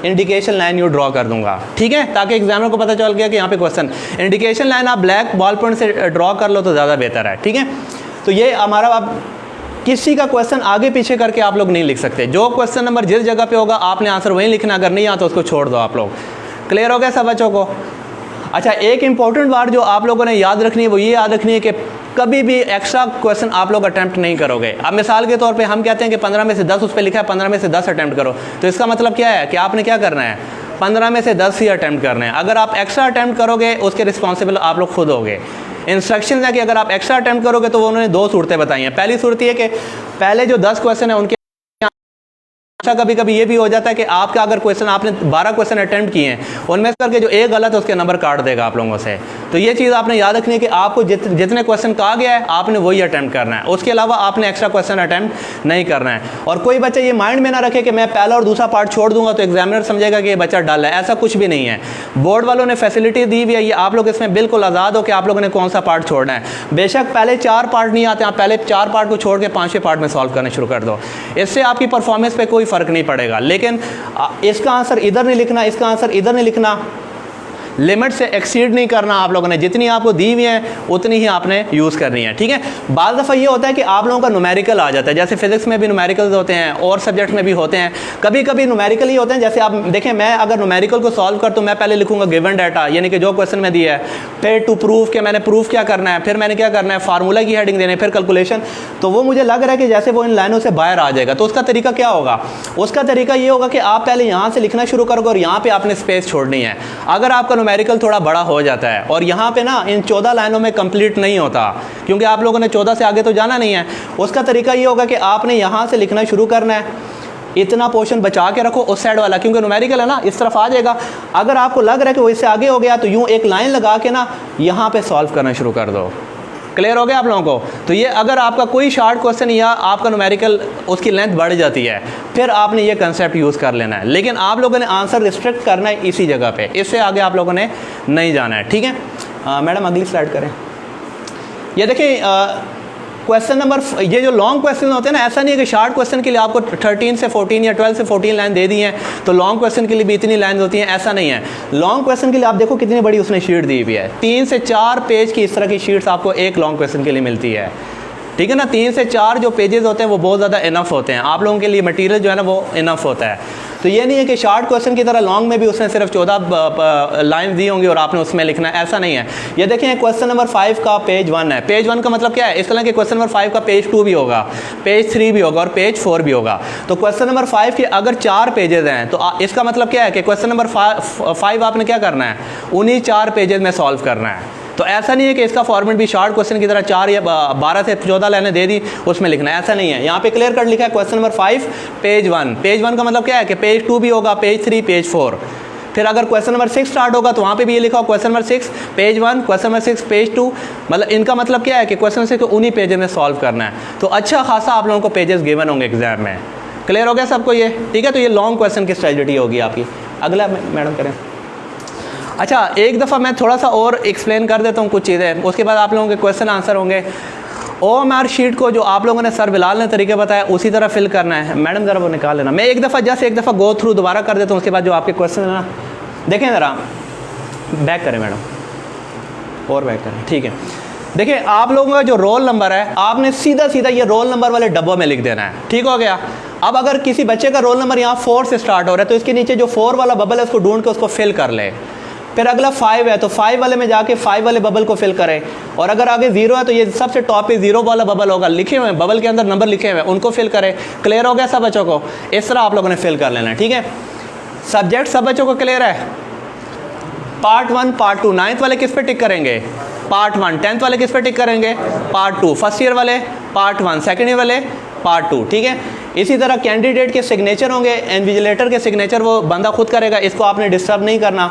इंडिकेशन लाइन यू ड्रॉ कर दूंगा, ठीक है, ताकि एग्जामिनर को पता चल गया कि यहाँ पे क्वेश्चन। इंडिकेशन लाइन आप ब्लैक बॉल पॉइंट से ड्रॉ कर लो तो ज़्यादा बेहतर है, ठीक है। तो ये हमारा, अब किसी का क्वेश्चन आगे पीछे करके आप लोग नहीं लिख सकते। जो क्वेश्चन नंबर जिस जगह पे होगा आपने आंसर वहीं लिखना, अगर नहीं आता तो उसको छोड़ दो आप लोग। क्लियर हो गया सब बच्चों को? अच्छा, एक इंपॉर्टेंट बात जो आप लोगों ने याद रखनी है वो ये याद रखनी है कि कभी भी एक्स्ट्रा क्वेश्चन आप लोग अटैम्प्ट नहीं करोगे। अब मिसाल के तौर पे हम कहते हैं कि 15 में से 10 उस पर लिखा है, 15 में से 10 अटैम्प्ट करो, तो इसका मतलब क्या है कि आपने क्या करना है, 15 में से 10 ही अटैम्प्ट करने हैं। अगर आप एक्स्ट्रा अटैम्प्ट करोगे उसके रिस्पॉन्सिबल आप लोग खुद होगे। इंस्ट्रक्शन है कि अगर आप एक्स्ट्रा अटैम्प्ट करोगे तो वो उन्होंने 2 सूरतें बताई हैं। पहली सूरत ये कि पहले जो 10 क्वेश्चन है उनके अच्छा कभी कभी ये भी हो जाता है कि आपका अगर क्वेश्चन आपने 12 क्वेश्चन अटेम्प्ट किए हैं, उनमें से करके जो एक गलत है उसके नंबर काट देगा आप लोगों से। तो ये चीज़ आपने याद रखनी है कि आपको जितने क्वेश्चन कहा गया है आपने वही अटेम्प्ट करना है, उसके अलावा आपने एक्स्ट्रा क्वेश्चन अटेम्प्ट नहीं करना है। और कोई बच्चा ये माइंड में ना रखे कि मैं पहला और दूसरा पार्ट छोड़ दूंगा तो एग्जामिनर समझेगा कि ये बच्चा डल है, ऐसा कुछ भी नहीं है। बोर्ड वालों ने फैसिलिटी दी हुई है, ये आप लोग इसमें बिल्कुल आज़ाद हो कि आप लोगों ने कौन सा पार्ट छोड़ना है। बेशक पहले 4 पार्ट नहीं आते, आप पहले 4 पार्ट को छोड़ के 5वें पार्ट में सॉल्व करना शुरू कर दो, इससे आपकी परफॉर्मेंस पे कोई फ़र्क नहीं पड़ेगा। लेकिन इसका आंसर इधर नहीं लिखना, इसका आंसर इधर नहीं लिखना, लिमिट से एक्सीड नहीं करना। आप लोगों ने जितनी आपको दी हुई है उतनी ही आपने यूज़ करनी है, ठीक है। बाज़ दफ़ा ये होता है कि आप लोगों का न्यूमेरिकल आ जाता है, जैसे फिजिक्स में भी न्यूमेरिकल्स होते हैं और सब्जेक्ट में भी होते हैं, कभी कभी न्यूमेरिकल ही होते हैं। जैसे आप देखें, मैं अगर न्यूमेरिकल को सॉल्व कर तो मैं पहले लिखूंगा गिवन डाटा, यानी कि जो क्वेश्चन में दिया है, फिर टू प्रूफ के मैंने प्रूफ क्या करना है, फिर मैंने क्या करना है, फार्मूला की हेडिंग देने, फिर कैलकुलेशन। तो वो मुझे लग रहा है कि जैसे वो इन लाइनों से बाहर आ जाएगा। तो उसका तरीका क्या होगा, उसका तरीका ये होगा कि आप पहले यहाँ से लिखना शुरू करोगे और यहाँ पे आपने स्पेस छोड़नी है। अगर आपका न्यूमेरिकल थोड़ा बड़ा हो जाता है और यहाँ पे ना इन 14 लाइनों में कंप्लीट नहीं होता, क्योंकि आप लोगों ने 14 से आगे तो जाना नहीं है, उसका तरीका ये होगा कि आपने यहाँ से लिखना शुरू करना है, इतना पोर्शन बचा के रखो उस साइड वाला, क्योंकि न्यूमेरिकल है ना इस तरफ आ जाएगा। अगर आपको लग रहा है कि वो इससे आगे हो गया तो यूँ एक लाइन लगा के ना यहाँ पे सॉल्व करना शुरू कर दो। क्लियर हो गया आप लोगों को। तो ये अगर आपका कोई शार्ट क्वेश्चन या आपका न्यूमेरिकल उसकी लेंथ बढ़ जाती है, फिर आपने ये कंसेप्ट यूज़ कर लेना है। लेकिन आप लोगों ने आंसर रिस्ट्रिक्ट करना है इसी जगह पे, इससे आगे आप लोगों ने नहीं जाना है, ठीक है। मैडम अगली स्लाइड करें। ये देखिए क्वेश्चन नंबर, ये जो लॉन्ग क्वेश्चन होते हैं ना, ऐसा नहीं है कि शार्ट क्वेश्चन के लिए आपको 13 से 14 या 12 से 14 लाइन दे दी हैं तो लॉन्ग क्वेश्चन के लिए भी इतनी लाइन होती हैं, ऐसा नहीं है। लॉन्ग क्वेश्चन के लिए आप देखो कितनी बड़ी उसने शीट दी हुई है, 3 से 4 पेज की इस तरह की शीट्स आपको एक लॉन्ग क्वेश्चन के लिए मिलती है, ठीक है ना। 3 से 4 जो पेजेस होते हैं वो बहुत ज़्यादा इनफ होते हैं, आप लोगों के लिए मटीरियल जो है ना वो इनफ होता है। तो ये नहीं है कि शार्ट क्वेश्चन की तरह लॉन्ग में भी उसने सिर्फ 14 लाइन दी होंगी और आपने उसमें लिखना है, ऐसा नहीं है। ये देखें क्वेश्चन नंबर 5 का पेज 1 है। पेज 1 का मतलब क्या है, इस तरह के क्वेश्चन नंबर 5 का पेज 2 भी होगा, पेज 3 भी होगा और पेज 4 भी होगा। तो क्वेश्चन नंबर 5 के अगर 4 पेजेस हैं तो इसका मतलब क्या है कि क्वेश्चन नंबर 5 आपने क्या करना है, उन्हीं 4 पेजेस में सॉल्व करना है। तो ऐसा नहीं है कि इसका फॉर्मेट भी शार्ट क्वेश्चन की तरह 4 या 12 से 14 लाइनें दे दी उसमें लिखना है, ऐसा नहीं है। यहाँ पे क्लियर कट लिखा है क्वेश्चन नंबर 5 पेज 1। पेज 1 का मतलब क्या है कि पेज 2 भी होगा, पेज 3, पेज 4। फिर अगर क्वेश्चन नंबर 6 स्टार्ट होगा तो वहाँ पे भी ये लिखा हो question number 6 page 1, question number 6 page 2। मतलब इनका मतलब क्या है कि क्वेश्चन 6 को उन्हीं पेजेस में सॉल्व करना है। तो अच्छा खासा आप लोगों को पेजेस गिवन होंगे एग्जाम में। क्लियर हो गया सबको ये, ठीक है। तो ये लॉन्ग क्वेश्चन की स्ट्रेटजी होगी आपकी। अगला मैडम करें। अच्छा, एक दफ़ा मैं थोड़ा सा और एक्सप्लेन कर देता हूँ कुछ चीज़ें, उसके बाद आप लोगों के क्वेश्चन आंसर होंगे। OMR शीट को जो आप लोगों ने सर बिलाल ने तरीके बताया उसी तरह फिल करना है। मैडम ज़रा वो निकाल लेना, मैं एक दफ़ा गो थ्रू दोबारा कर देता हूँ, उसके बाद जो आपके क्वेश्चन है ना, देखें ज़रा बैक करें मैडम, और बैक करें, ठीक है। देखिए आप लोगों का जो रोल नंबर है आपने सीधा सीधा ये रोल नंबर वाले डब्बों में लिख देना है, ठीक हो गया। अब अगर किसी बच्चे का रोल नंबर यहाँ 4 से स्टार्ट हो रहा है तो इसके नीचे जो 4 वाला बबल है उसको ढूंढ के उसको फिल कर ले। फिर अगला 5 है तो 5 वाले में जाके 5 वाले बबल को फिल करें, और अगर आगे 0 है तो ये सबसे टॉप पे 0 वाला बबल होगा, लिखे हुए बबल के अंदर नंबर लिखे हुए उनको फिल करें। क्लियर हो गया सब बच्चों को, इस तरह आप लोगों ने फिल कर लेना है, ठीक है। सब्जेक्ट सब बच्चों को क्लियर है। पार्ट 1 पार्ट 2, 9th वाले किस पे टिक करेंगे, पार्ट 1, 10th वाले किस पे टिक करेंगे, पार्ट 2, फर्स्ट ईयर वाले पार्ट 1, सेकेंड ईयर वाले पार्ट 2, ठीक है। इसी तरह कैंडिडेट के सिग्नेचर होंगे, इन्विजिलेटर के सिग्नेचर वो बंदा खुद करेगा, इसको आपने डिस्टर्ब नहीं करना।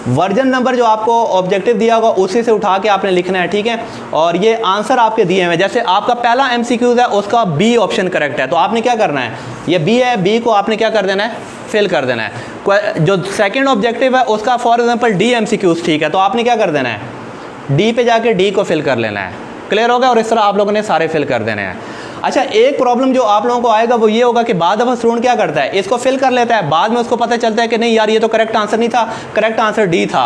वर्जन नंबर जो आपको ऑब्जेक्टिव दिया होगा उसी से उठा के आपने लिखना है, ठीक है। और ये आंसर आपके दिए हुए, जैसे आपका पहला MCQ है उसका B ऑप्शन करेक्ट है तो आपने क्या करना है, ये B है, B को आपने क्या कर देना है, फिल कर देना है। जो सेकंड ऑब्जेक्टिव है उसका फॉर एग्जांपल D MCQ ठीक है तो आपने क्या कर देना है, D पे जाके D को फिल कर लेना है। क्लियर होगा, और इस तरह आप लोगों ने सारे फिल कर देने हैं। अच्छा, एक प्रॉब्लम जो आप लोगों को आएगा वो ये होगा कि बाद दफ़ा स्टूडेंट क्या करता है, इसको फिल कर लेता है, बाद में उसको पता चलता है कि नहीं यार ये तो करेक्ट आंसर नहीं था, करेक्ट आंसर D था।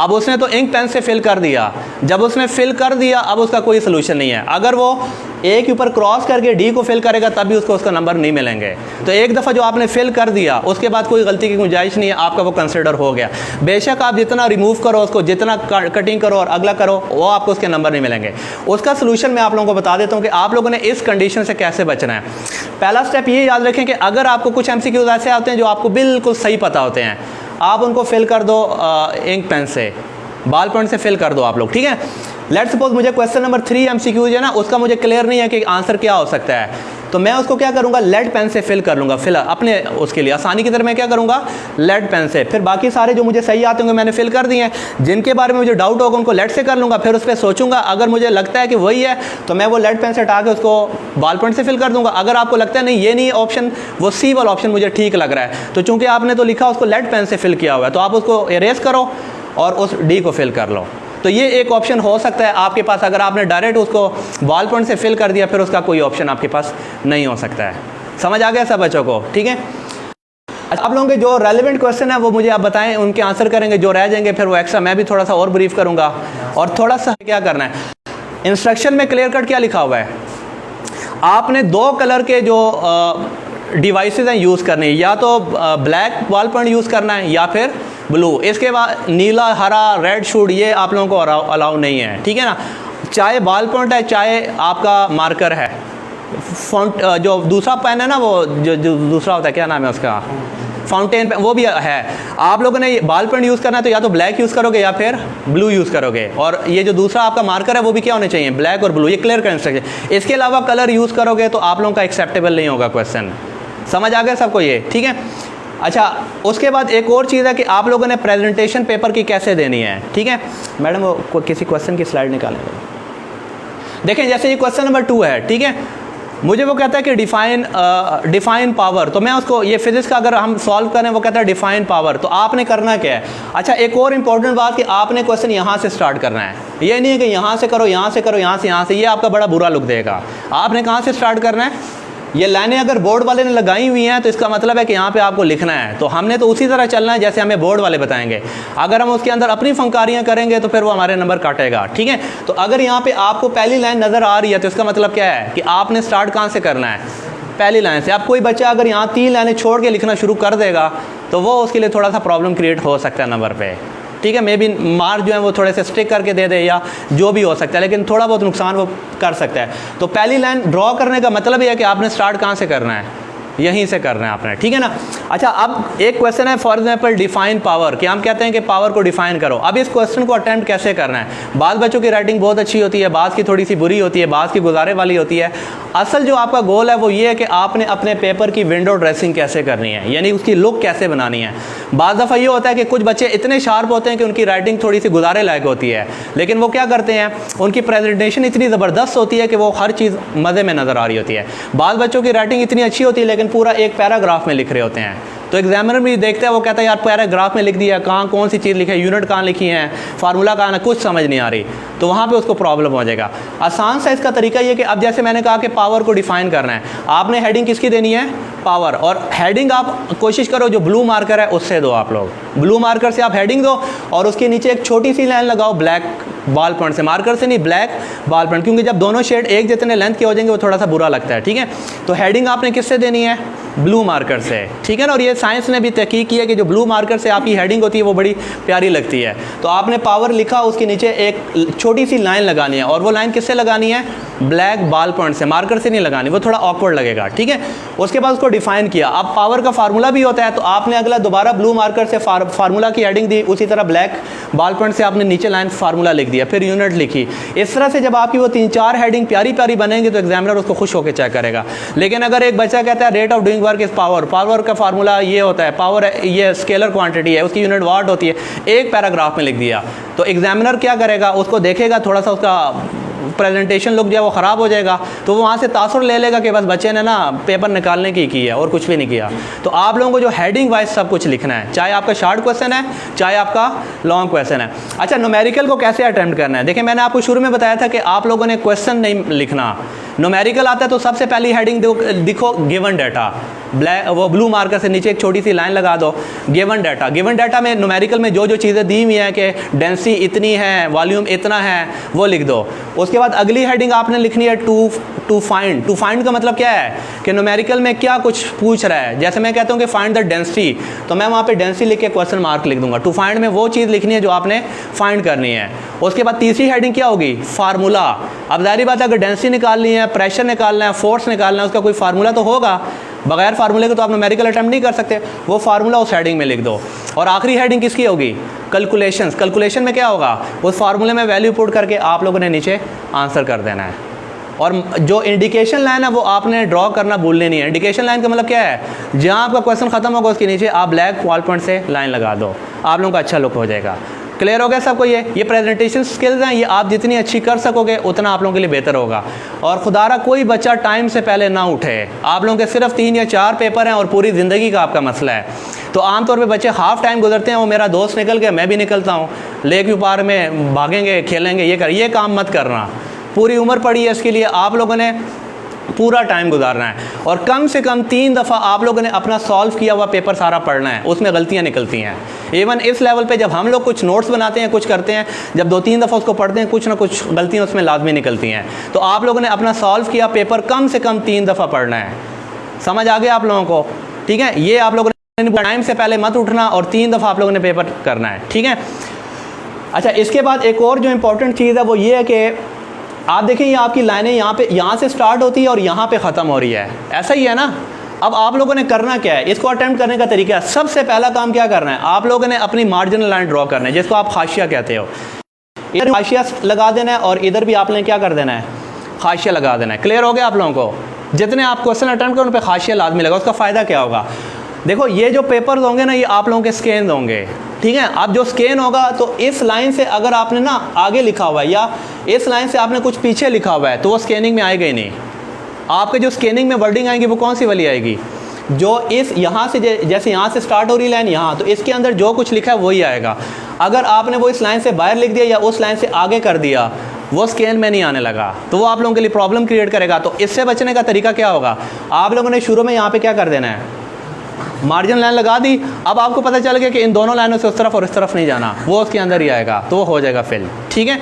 अब उसने तो इंक पेन से फिल कर दिया, जब उसने फिल कर दिया अब उसका कोई सोल्यूशन नहीं है। अगर वो ए के ऊपर क्रॉस करके डी को फिल करेगा तब भी उसको उसका नंबर नहीं मिलेंगे। तो एक दफ़ा जो आपने फिल कर दिया उसके बाद कोई गलती की गुंजाइश नहीं है, आपका वो कंसिडर हो गया। बेशक आप जितना रिमूव करो उसको, जितना कटिंग करो और अगला करो, वो आपको उसके नंबर नहीं मिलेंगे। उसका सोल्यूशन मैं आप लोगों को बता देता हूँ कि आप लोगों ने इस कंडीशन से कैसे बचना है। पहला स्टेप ये याद रखें कि अगर आपको कुछ MCQs ऐसे आते हैं जो आपको बिल्कुल सही पता होते हैं, आप उनको फिल कर दो इंक पेन से, बॉल पॉइंट से फिल कर दो आप लोग, ठीक है। लेट्स सपोज मुझे क्वेश्चन नंबर 3 MCQ है ना, उसका मुझे क्लियर नहीं है कि आंसर क्या हो सकता है, तो मैं उसको क्या करूँगा, लेड पेन से फिल कर लूँगा। फिल अपने उसके लिए आसानी की तरह मैं क्या करूँगा, लेड पेन से। फिर बाकी सारे जो मुझे सही आते होंगे मैंने फिल कर दिए हैं, जिनके बारे में मुझे डाउट होगा उनको लेड से कर लूँगा। फिर उस पर सोचूंगा, अगर मुझे लगता है कि वही है तो मैं वो लेड पेन से हटा के उसको बॉल पॉइंट से फिल कर दूँगा। अगर आपको लगता है नहीं ये नहीं ऑप्शन, वो सी वाला ऑप्शन मुझे ठीक लग रहा है, तो चूँकि आपने तो लिखा उसको लेड पेन से फिल किया हुआ है, तो आप उसको इरेज करो और उस डी को फिल कर लो। तो ये एक ऑप्शन हो सकता है आपके पास। अगर आपने डायरेक्ट उसको बॉल पॉइंट से फिल कर दिया फिर उसका कोई ऑप्शन आपके पास नहीं हो सकता है। समझ आ गया सब बच्चों को, ठीक है। अच्छा, आप लोगों के जो रेलिवेंट क्वेश्चन है वो मुझे आप बताएं, उनके आंसर करेंगे, जो रह जाएंगे फिर वो एक्स्ट्रा मैं भी थोड़ा सा और ब्रीफ करूँगा। और थोड़ा सा क्या करना है, इंस्ट्रक्शन में क्लियर कट क्या लिखा हुआ है, आपने 2 कलर के जो डिवाइसेस हैं यूज़ करनी है, या तो ब्लैक बॉल पॉइंट यूज़ करना है या फिर ब्लू। इसके बाद नीला, हरा, रेड शूड ये आप लोगों को अलाउ नहीं है, ठीक है ना। चाहे बॉल पॉइंट है चाहे आपका मार्कर है, फॉन्ट जो दूसरा पेन है ना, वो जो दूसरा होता है, क्या नाम है उसका, फाउंटेन पेन, वो भी है। आप लोगों ने बॉल पेन यूज़ करना है तो या तो ब्लैक यूज़ करोगे या फिर ब्लू यूज़ करोगे। और ये जो दूसरा आपका मार्कर है वो भी क्या होने चाहिए, ब्लैक और ब्लू, ये क्लियर कर इंस्ट्रक्शन। इसके अलावा कलर यूज़ करोगे तो आप लोगों का एक्सेप्टेबल नहीं होगा क्वेश्चन। समझ आ गया सबको ये, ठीक है। अच्छा, उसके बाद एक और चीज़ है कि आप लोगों ने प्रेजेंटेशन पेपर की कैसे देनी है, ठीक है। मैडम वो किसी क्वेश्चन की स्लाइड निकालेंगे। देखें जैसे ये क्वेश्चन नंबर 2 है, ठीक है। मुझे वो कहता है कि डिफाइन पावर, तो मैं उसको, ये फिजिक्स का अगर हम सॉल्व करें वो कहता है डिफाइन पावर, तो आपने करना क्या है। अच्छा, एक और इंपॉर्टेंट बात कि आपने क्वेश्चन यहाँ से स्टार्ट करना है, ये नहीं है कि यहाँ से करो, यहाँ से करो, यहाँ से, ये आपका बड़ा बुरा लुक देगा। आपने कहाँ से स्टार्ट करना है, ये लाइनें अगर बोर्ड वाले ने लगाई हुई हैं तो इसका मतलब है कि यहाँ पे आपको लिखना है, तो हमने तो उसी तरह चलना है जैसे हमें बोर्ड वाले बताएंगे। अगर हम उसके अंदर अपनी फंकारियाँ करेंगे तो फिर वो हमारे नंबर काटेगा, ठीक है। तो अगर यहाँ पे आपको पहली लाइन नज़र आ रही है तो इसका मतलब क्या है कि आपने स्टार्ट कहाँ से करना है, पहली लाइन से। अब कोई बच्चा अगर यहाँ 3 लाइनें छोड़ के लिखना शुरू कर देगा तो वो उसके लिए थोड़ा सा प्रॉब्लम क्रिएट हो सकता है नंबर पर, ठीक है। मे बी मार्क जो है वो थोड़े से स्टिक करके दे दे या जो भी हो सकता है, लेकिन थोड़ा बहुत नुकसान वो कर सकता है। तो पहली लाइन ड्रॉ करने का मतलब ये है कि आपने स्टार्ट कहाँ से करना है, यहीं से करना है आपने, ठीक है ना। अच्छा, अब एक क्वेश्चन है फॉर एग्जांपल डिफाइन पावर, कि हम कहते हैं कि पावर को डिफाइन करो। अब इस क्वेश्चन को अटेम्प्ट कैसे करना है। बाद बच्चों की राइटिंग बहुत अच्छी होती है, बाद की थोड़ी सी बुरी होती है, बाद की गुजारे वाली होती है। असल जो आपका गोल है वो ये है कि आपने अपने पेपर की विंडो ड्रेसिंग कैसे करनी है, यानी उसकी लुक कैसे बनानी है। बाद दफ़ा ये होता है कि कुछ बच्चे इतने शार्प होते हैं कि उनकी राइटिंग थोड़ी सी गुजारे लायक होती है, लेकिन वो क्या करते हैं, उनकी प्रेजेंटेशन इतनी ज़बरदस्त होती है कि वो हर चीज़ मज़े में नज़र आ रही होती है। बाद बच्चों की राइटिंग इतनी अच्छी होती है लेकिन पूरा एक पैराग्राफ में लिख रहे होते हैं, तो एग्जामिनर भी देखता है, वो कहता है यार पैराग्राफ में लिख दिया, कहाँ कौन सी चीज़ लिखी है, यूनिट कहाँ लिखी है, फार्मूला कहाँ है, कुछ समझ नहीं आ रही, तो वहाँ पे उसको प्रॉब्लम हो जाएगा। आसान सा इसका तरीका ये कि अब जैसे मैंने कहा कि पावर को डिफाइन करना है, आपने हेडिंग किसकी देनी है, पावर। और हेडिंग आप कोशिश करो जो ब्लू मार्कर है उससे दो, आप लोग ब्लू मार्कर से आप हेडिंग दो और उसके नीचे एक छोटी सी लाइन लगाओ ब्लैक बॉल पॉइंट से, मार्कर से नहीं, ब्लैक बॉल पॉइंट, क्योंकि जब दोनों शेड एक जितने लेंथ के हो जाएंगे वो थोड़ा सा बुरा लगता है, ठीक है। तो हेडिंग आपने किससे देनी है, ब्लू मार्कर से, ठीक है ना। और ये साइंस ने भी तहकीक की है कि जो ब्लू मार्कर से आपकी हेडिंग होती है वो बड़ी प्यारी लगती है। तो आपने पावर लिखा, उसके नीचे एक छोटी सी लाइन लगानी है, और वो लाइन किससे लगानी है, ब्लैक बॉल पॉइंट से, मार्कर से नहीं लगानी, वो थोड़ा ऑकवर्ड लगेगा, ठीक है। उसके बाद उसको डिफाइन किया। अब पावर का फार्मूला भी होता है, तो आपने अगला दोबारा ब्लू मार्कर से फार्मूला की हेडिंग दी, उसी तरह ब्लैक बॉल पॉइंट से आपने नीचे लाइन फार्मूला लिख दिया, फिर यूनिट लिखी। इस तरह से जब आपकी वो 3-4 हेडिंग प्यारी प्यारी बनेंगे तो एग्जामिनर उसको खुश होकर चेक करेगा। लेकिन अगर एक बच्चा कहता है rate of doing work is power, power का फार्मूला ये होता है, पावर ये स्केलर क्वांटिटी है, उसकी यूनिट वाट होती है, एक पैराग्राफ में लिख दिया, तो एग्जामिनर क्या करेगा, उसको देखेगा, थोड़ा सा उसका प्रेजेंटेशन लुक जो है वो ख़राब हो जाएगा, तो वो वहाँ से तासुर ले लेगा कि बस बच्चे ने ना पेपर निकालने की है और कुछ भी नहीं किया। तो आप लोगों को जो हेडिंग वाइज सब कुछ लिखना है, चाहे आपका शॉर्ट क्वेश्चन है चाहे आपका लॉन्ग क्वेश्चन है। अच्छा, न्यूमेरिकल को कैसे अटेम्प्ट करना है? देखिए, मैंने आपको शुरू में बताया था कि आप लोगों ने क्वेश्चन नहीं लिखना। न्यूमेरिकल आता है तो सबसे पहली हेडिंग दिखो गिवन डाटा, वो ब्लू मार्कर से नीचे एक छोटी सी लाइन लगा दो, गिवन डाटा। गिवन डाटा में न्यूमेरिकल में जो जो चीज़ें दी हुई हैं कि डेंसिटी इतनी है, वॉल्यूम इतना है, वो लिख दो। उसके बाद अगली हेडिंग आपने लिखनी है टू फाइंड। टू फाइंड का मतलब क्या है कि न्यूमेरिकल में क्या कुछ पूछ रहा है। जैसे मैं कहता हूँ कि फाइंड द डेंसिटी, तो मैं वहाँ पे डेंसिटी लिख के क्वेश्चन मार्क लिख दूंगा। टू फाइंड में वो चीज़ लिखनी है जो आपने फाइंड करनी है। उसके बाद तीसरी हेडिंग क्या होगी? फार्मूला। अब जाहिर बात है, अगर डेंसिटी निकालनी है, प्रेशर निकालना है, फोर्स निकालना है, उसका कोई फार्मूला तो होगा। बगैर फार्मूले के तो आप न्यूमेरिकल अटेम्प्ट नहीं कर सकते। वो फार्मूला उस हेडिंग में लिख दो। और आखिरी हेडिंग किसकी होगी? कैलकुलेशंस। कैलकुलेशन में क्या होगा? उस फार्मूले में वैल्यू पुट करके आप लोगों ने नीचे आंसर कर देना है। और जो इंडिकेशन लाइन है वो आपने ड्रॉ करना भूलनी नहीं है। इंडिकेशन लाइन का मतलब क्या है? जहाँ आपका क्वेश्चन खत्म होगा उसके नीचे आप ब्लैक बॉल पॉइंट से लाइन लगा दो, आप लोगों का अच्छा लुक हो जाएगा। क्लियर हो गया सबको? ये प्रेजेंटेशन स्किल्स हैं, ये आप जितनी अच्छी कर सकोगे उतना आप लोगों के लिए बेहतर होगा। और खुदारा कोई बच्चा टाइम से पहले ना उठे। आप लोगों के सिर्फ 3 या 4 पेपर हैं और पूरी ज़िंदगी का आपका मसला है। तो आमतौर पे बच्चे हाफ टाइम गुजरते हैं, वो मेरा दोस्त निकल गया मैं भी निकलता हूँ, लेक व्यू पार्क में भागेंगे खेलेंगे, ये काम मत करना। पूरी उम्र पड़ी है इसके लिए, आप लोगों ने पूरा टाइम गुजारना है। और कम से कम 3 दफ़ा आप लोगों ने अपना सॉल्व किया हुआ पेपर सारा पढ़ना है, उसमें गलतियां निकलती हैं। इवन इस लेवल पे जब हम लोग कुछ नोट्स बनाते हैं, कुछ करते हैं, जब 2-3 दफ़ा उसको पढ़ते हैं, कुछ ना कुछ गलतियां उसमें लाजमी निकलती हैं। तो आप लोगों ने अपना सॉल्व किया पेपर कम से कम 3 दफ़ा पढ़ना है। समझ आ गया आप लोगों को? ठीक है, ये आप लोगों ने टाइम से पहले मत उठना और 3 दफ़ा आप लोगों ने पेपर करना है। ठीक है। अच्छा, इसके बाद एक और जो इम्पोर्टेंट चीज़ है वो ये है कि आप देखें, ये आपकी लाइनें यहाँ से स्टार्ट होती है और यहाँ पे ख़त्म हो रही है, ऐसा ही है ना। अब आप लोगों ने करना क्या है? इसको अटेम्प्ट करने का तरीका, सबसे पहला काम क्या करना है? आप लोगों ने अपनी मार्जिनल लाइन ड्रॉ करना है, जिसको आप हाशिया कहते हो। इधर हाशिया लगा देना है और इधर भी आपने क्या कर देना है? हाशिया लगा देना है। क्लियर हो गया आप लोगों को? जितने आप क्वेश्चन अटेम्प्ट करें उन पर हाशिया लाजमी लगा। उसका फ़ायदा क्या होगा? देखो, ये जो पेपर्स होंगे ना, ये आप लोगों के स्कैन होंगे। ठीक है, अब जो स्कैन होगा तो इस लाइन से अगर आपने ना आगे लिखा हुआ है या इस लाइन से आपने कुछ पीछे लिखा हुआ है तो वो स्कैनिंग में आएगा ही नहीं। आपके जो स्कैनिंग में वर्डिंग आएगी वो कौन सी वाली आएगी? जो इस यहाँ से जैसे यहाँ से स्टार्ट हो रही लाइन यहाँ, तो इसके अंदर जो कुछ लिखा है वही आएगा। अगर आपने वो इस लाइन से बाहर लिख दिया या उस लाइन से आगे कर दिया, वो स्कैन में नहीं आने लगा, तो वो आप लोगों के लिए प्रॉब्लम क्रिएट करेगा। तो इससे बचने का तरीका क्या होगा? आप लोगों ने शुरू में यहाँ पे क्या कर देना है? मार्जिन लाइन लगा दी। अब आपको पता चल गया कि इन दोनों लाइनों से उस तरफ और इस तरफ नहीं जाना, वो उसके अंदर ही आएगा, तो वो हो जाएगा फिल। ठीक है,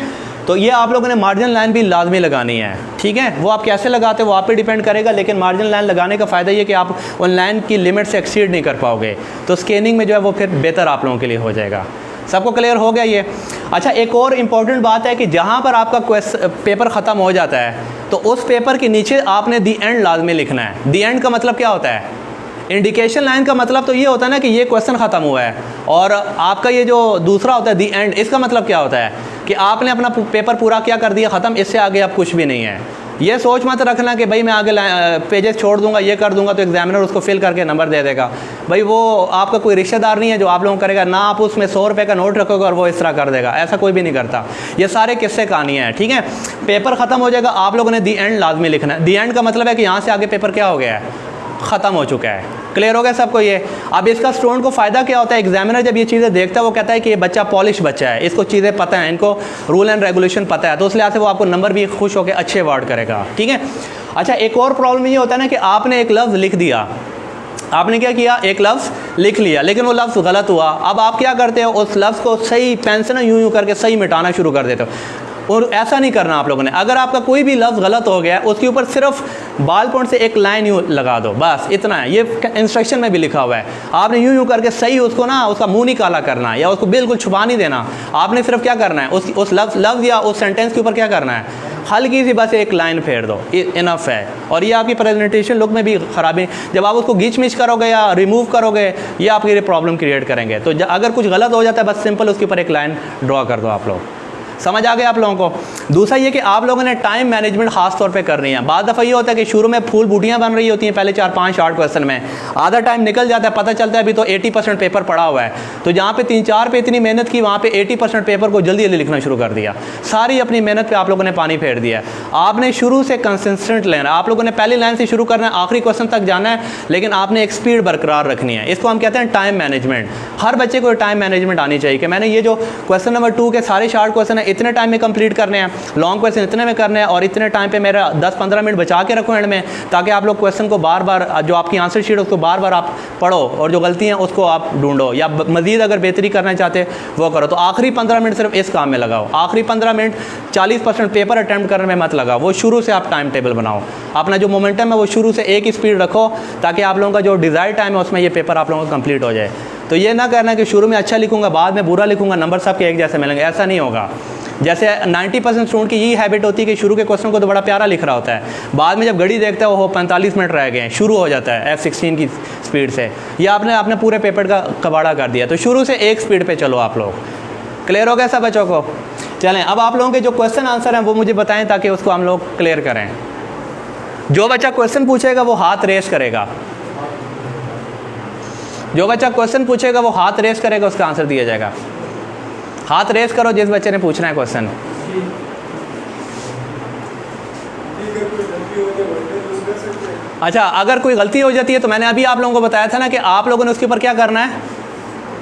तो ये आप लोगों ने मार्जिन लाइन भी लाजमी लगानी है। ठीक है, वो आप कैसे लगाते हो वो आप पे डिपेंड करेगा, लेकिन मार्जिन लाइन लगाने का फ़ायदा ये कि आप उन लाइन की लिमिट से एक्सीड नहीं कर पाओगे, तो स्कैनिंग में जो है वो फिर बेहतर आप लोगों के लिए हो जाएगा। सबको क्लियर हो गया ये? अच्छा, एक और इम्पॉर्टेंट बात है कि जहाँ पर आपका पेपर ख़त्म हो जाता है तो उस पेपर के नीचे आपने दी एंड लाजमी लिखना है। दी एंड का मतलब क्या होता है? इंडिकेशन लाइन का मतलब तो ये होता है ना कि ये क्वेश्चन ख़त्म हुआ है, और आपका ये जो दूसरा होता है दी एंड, इसका मतलब क्या होता है कि आपने अपना पेपर पूरा क्या कर दिया, ख़त्म, इससे आगे अब कुछ भी नहीं है। ये सोच मत रखना कि भाई मैं आगे पेजेस छोड़ दूंगा, ये कर दूंगा तो एग्जामिनर उसको फिल करके नंबर दे देगा। भाई वो आपका कोई रिश्तेदार नहीं है जो आप लोगों को करेगा ना, आप उसमें 100 रुपये का नोट रखोगे और वो इस तरह कर देगा, ऐसा कोई भी नहीं करता। ये सारे किस्से कहानियाँ हैं। ठीक है, पेपर ख़त्म हो जाएगा, आप लोगों ने दी एंड लाजमी लिखना है। दी एंड का मतलब है कि यहाँ से आगे पेपर क्या हो गया है? ख़त्म हो चुका है। क्लियर हो गया सबको ये? अब इसका स्टूडेंट को फ़ायदा क्या होता है? एग्जामिनर जब ये चीज़ें देखता है वो कहता है कि ये बच्चा पॉलिश बच्चा है, इसको चीज़ें पता है, इनको रूल एंड रेगुलेशन पता है, तो उस लिहाज से वो आपको नंबर भी खुश होकर अच्छे अवार्ड करेगा। ठीक है। अच्छा, एक और प्रॉब्लम ये होता है ना कि आपने एक लफ्ज़ लिख दिया, आपने क्या किया? एक लफ्ज़ लिख लिया, लेकिन वो लफ्ज़ गलत हुआ। अब आप क्या करते हो? उस लफ्ज़ को सही पेन से ना यूँ करके सही मिटाना शुरू कर देते हो। और ऐसा नहीं करना आप लोगों ने। अगर आपका कोई भी लफ्ज़ गलत हो गया, उसके ऊपर सिर्फ बाल पॉइंट से एक लाइन यूँ लगा दो, बस इतना है। ये इंस्ट्रक्शन में भी लिखा हुआ है। आपने यूँ करके सही उसको ना, उसका मुंह नहीं काला करना है या उसको बिल्कुल छुपा नहीं देना। आपने सिर्फ क्या करना है? उस लफ्ज़ या उस सेंटेंस के ऊपर क्या करना है? हल्की सी बस एक लाइन फेर दो, इनफ है। और ये आपकी प्रेजेंटेशन लुक में भी ख़राबी, जब आप उसको घींच मिच करोगे या रिमूव करोगे, ये आपके लिए प्रॉब्लम क्रिएट करेंगे। तो अगर कुछ गलत हो जाता है, बस सिंपल उसके ऊपर एक लाइन ड्रॉ कर दो आप लोग। समझ आ गया आप लोगों को। दूसरा ये कि आप लोगों ने टाइम मैनेजमेंट खास तौर पे करनी है। बाद दफ़ा ये होता है कि शुरू में फूल बूटियाँ बन रही होती हैं पहले 4-5 शार्ट क्वेश्चन में, आधा टाइम निकल जाता है, पता चलता है अभी तो 80% पेपर पड़ा हुआ है। तो जहाँ पे 3-4 पे इतनी मेहनत की, वहाँ पे 80% पेपर को जल्दी जल्दी लिखना शुरू कर दिया। सारी अपनी मेहनत पे आप लोगों ने पानी फेर दिया है। आपने शुरू से कंसिस्टेंट लेना है, आप लोगों ने पहली लाइन से शुरू करना है, आखिरी क्वेश्चन तक जाना है, लेकिन आपने एक स्पीड बरकरार रखनी है। इसको हम कहते हैं टाइम मैनेजमेंट। हर बच्चे को टाइम मैनेजमेंट आनी चाहिए कि मैंने ये जो क्वेश्चन नंबर 2 के सारे शार्ट क्वेश्चन है इतने टाइम में कंप्लीट करने हैं, लॉन्ग क्वेश्चन इतने में करने हैं, और इतने टाइम पे मेरा 10-15 मिनट बचा के रखो एंड में, ताकि आप लोग क्वेश्चन को बार बार, जो आपकी आंसर शीट है उसको बार बार आप पढ़ो और जो गलती हैं उसको आप ढूंढो, या मजीद अगर बेहतरी करना चाहते वो करो। तो आखिरी 15 मिनट सिर्फ इस काम में लगाओ। आखिरी 15 मिनट 40% पेपर अटैम्प्ट करने में मत लगाओ। वो शुरू से आप टाइम टेबल बनाओ, अपना जो मोमेंटम है वो शुरू से एक ही स्पीड रखो, ताकि आप लोगों का जो डिज़ायर टाइम है उसमें ये पेपर आप लोगों का कंप्लीट हो जाए। तो ये ना करना कि शुरू में अच्छा लिखूंगा, बाद में बुरा लिखूंगा, नंबर सबके एक जैसे मिलेंगे, ऐसा नहीं होगा। जैसे 90% स्टूडेंट की यही हैबिट होती है कि शुरू के क्वेश्चन को तो बड़ा प्यारा लिख रहा होता है, बाद में जब घड़ी देखता है वो 45 मिनट रह गए हैं, शुरू हो जाता है F16 की स्पीड से। ये आपने अपने पूरे पेपर का कबाड़ा कर दिया। तो शुरू से एक स्पीड पे चलो आप लोग। क्लियर हो गया सब बच्चों को? चलें, अब आप लोगों के जो क्वेश्चन आंसर हैं वो मुझे बताएं ताकि उसको हम लोग क्लियर करें। जो बच्चा क्वेश्चन पूछेगा वो हाथ रेस करेगा, जो बच्चा क्वेश्चन पूछेगा वो हाथ रेस करेगा, उसका आंसर दिया जाएगा। हाथ रेस करो जिस बच्चे ने पूछना है क्वेश्चन। अच्छा, अगर कोई गलती हो जाती है तो मैंने अभी आप लोगों को बताया था ना कि आप लोगों ने उसके ऊपर क्या करना है,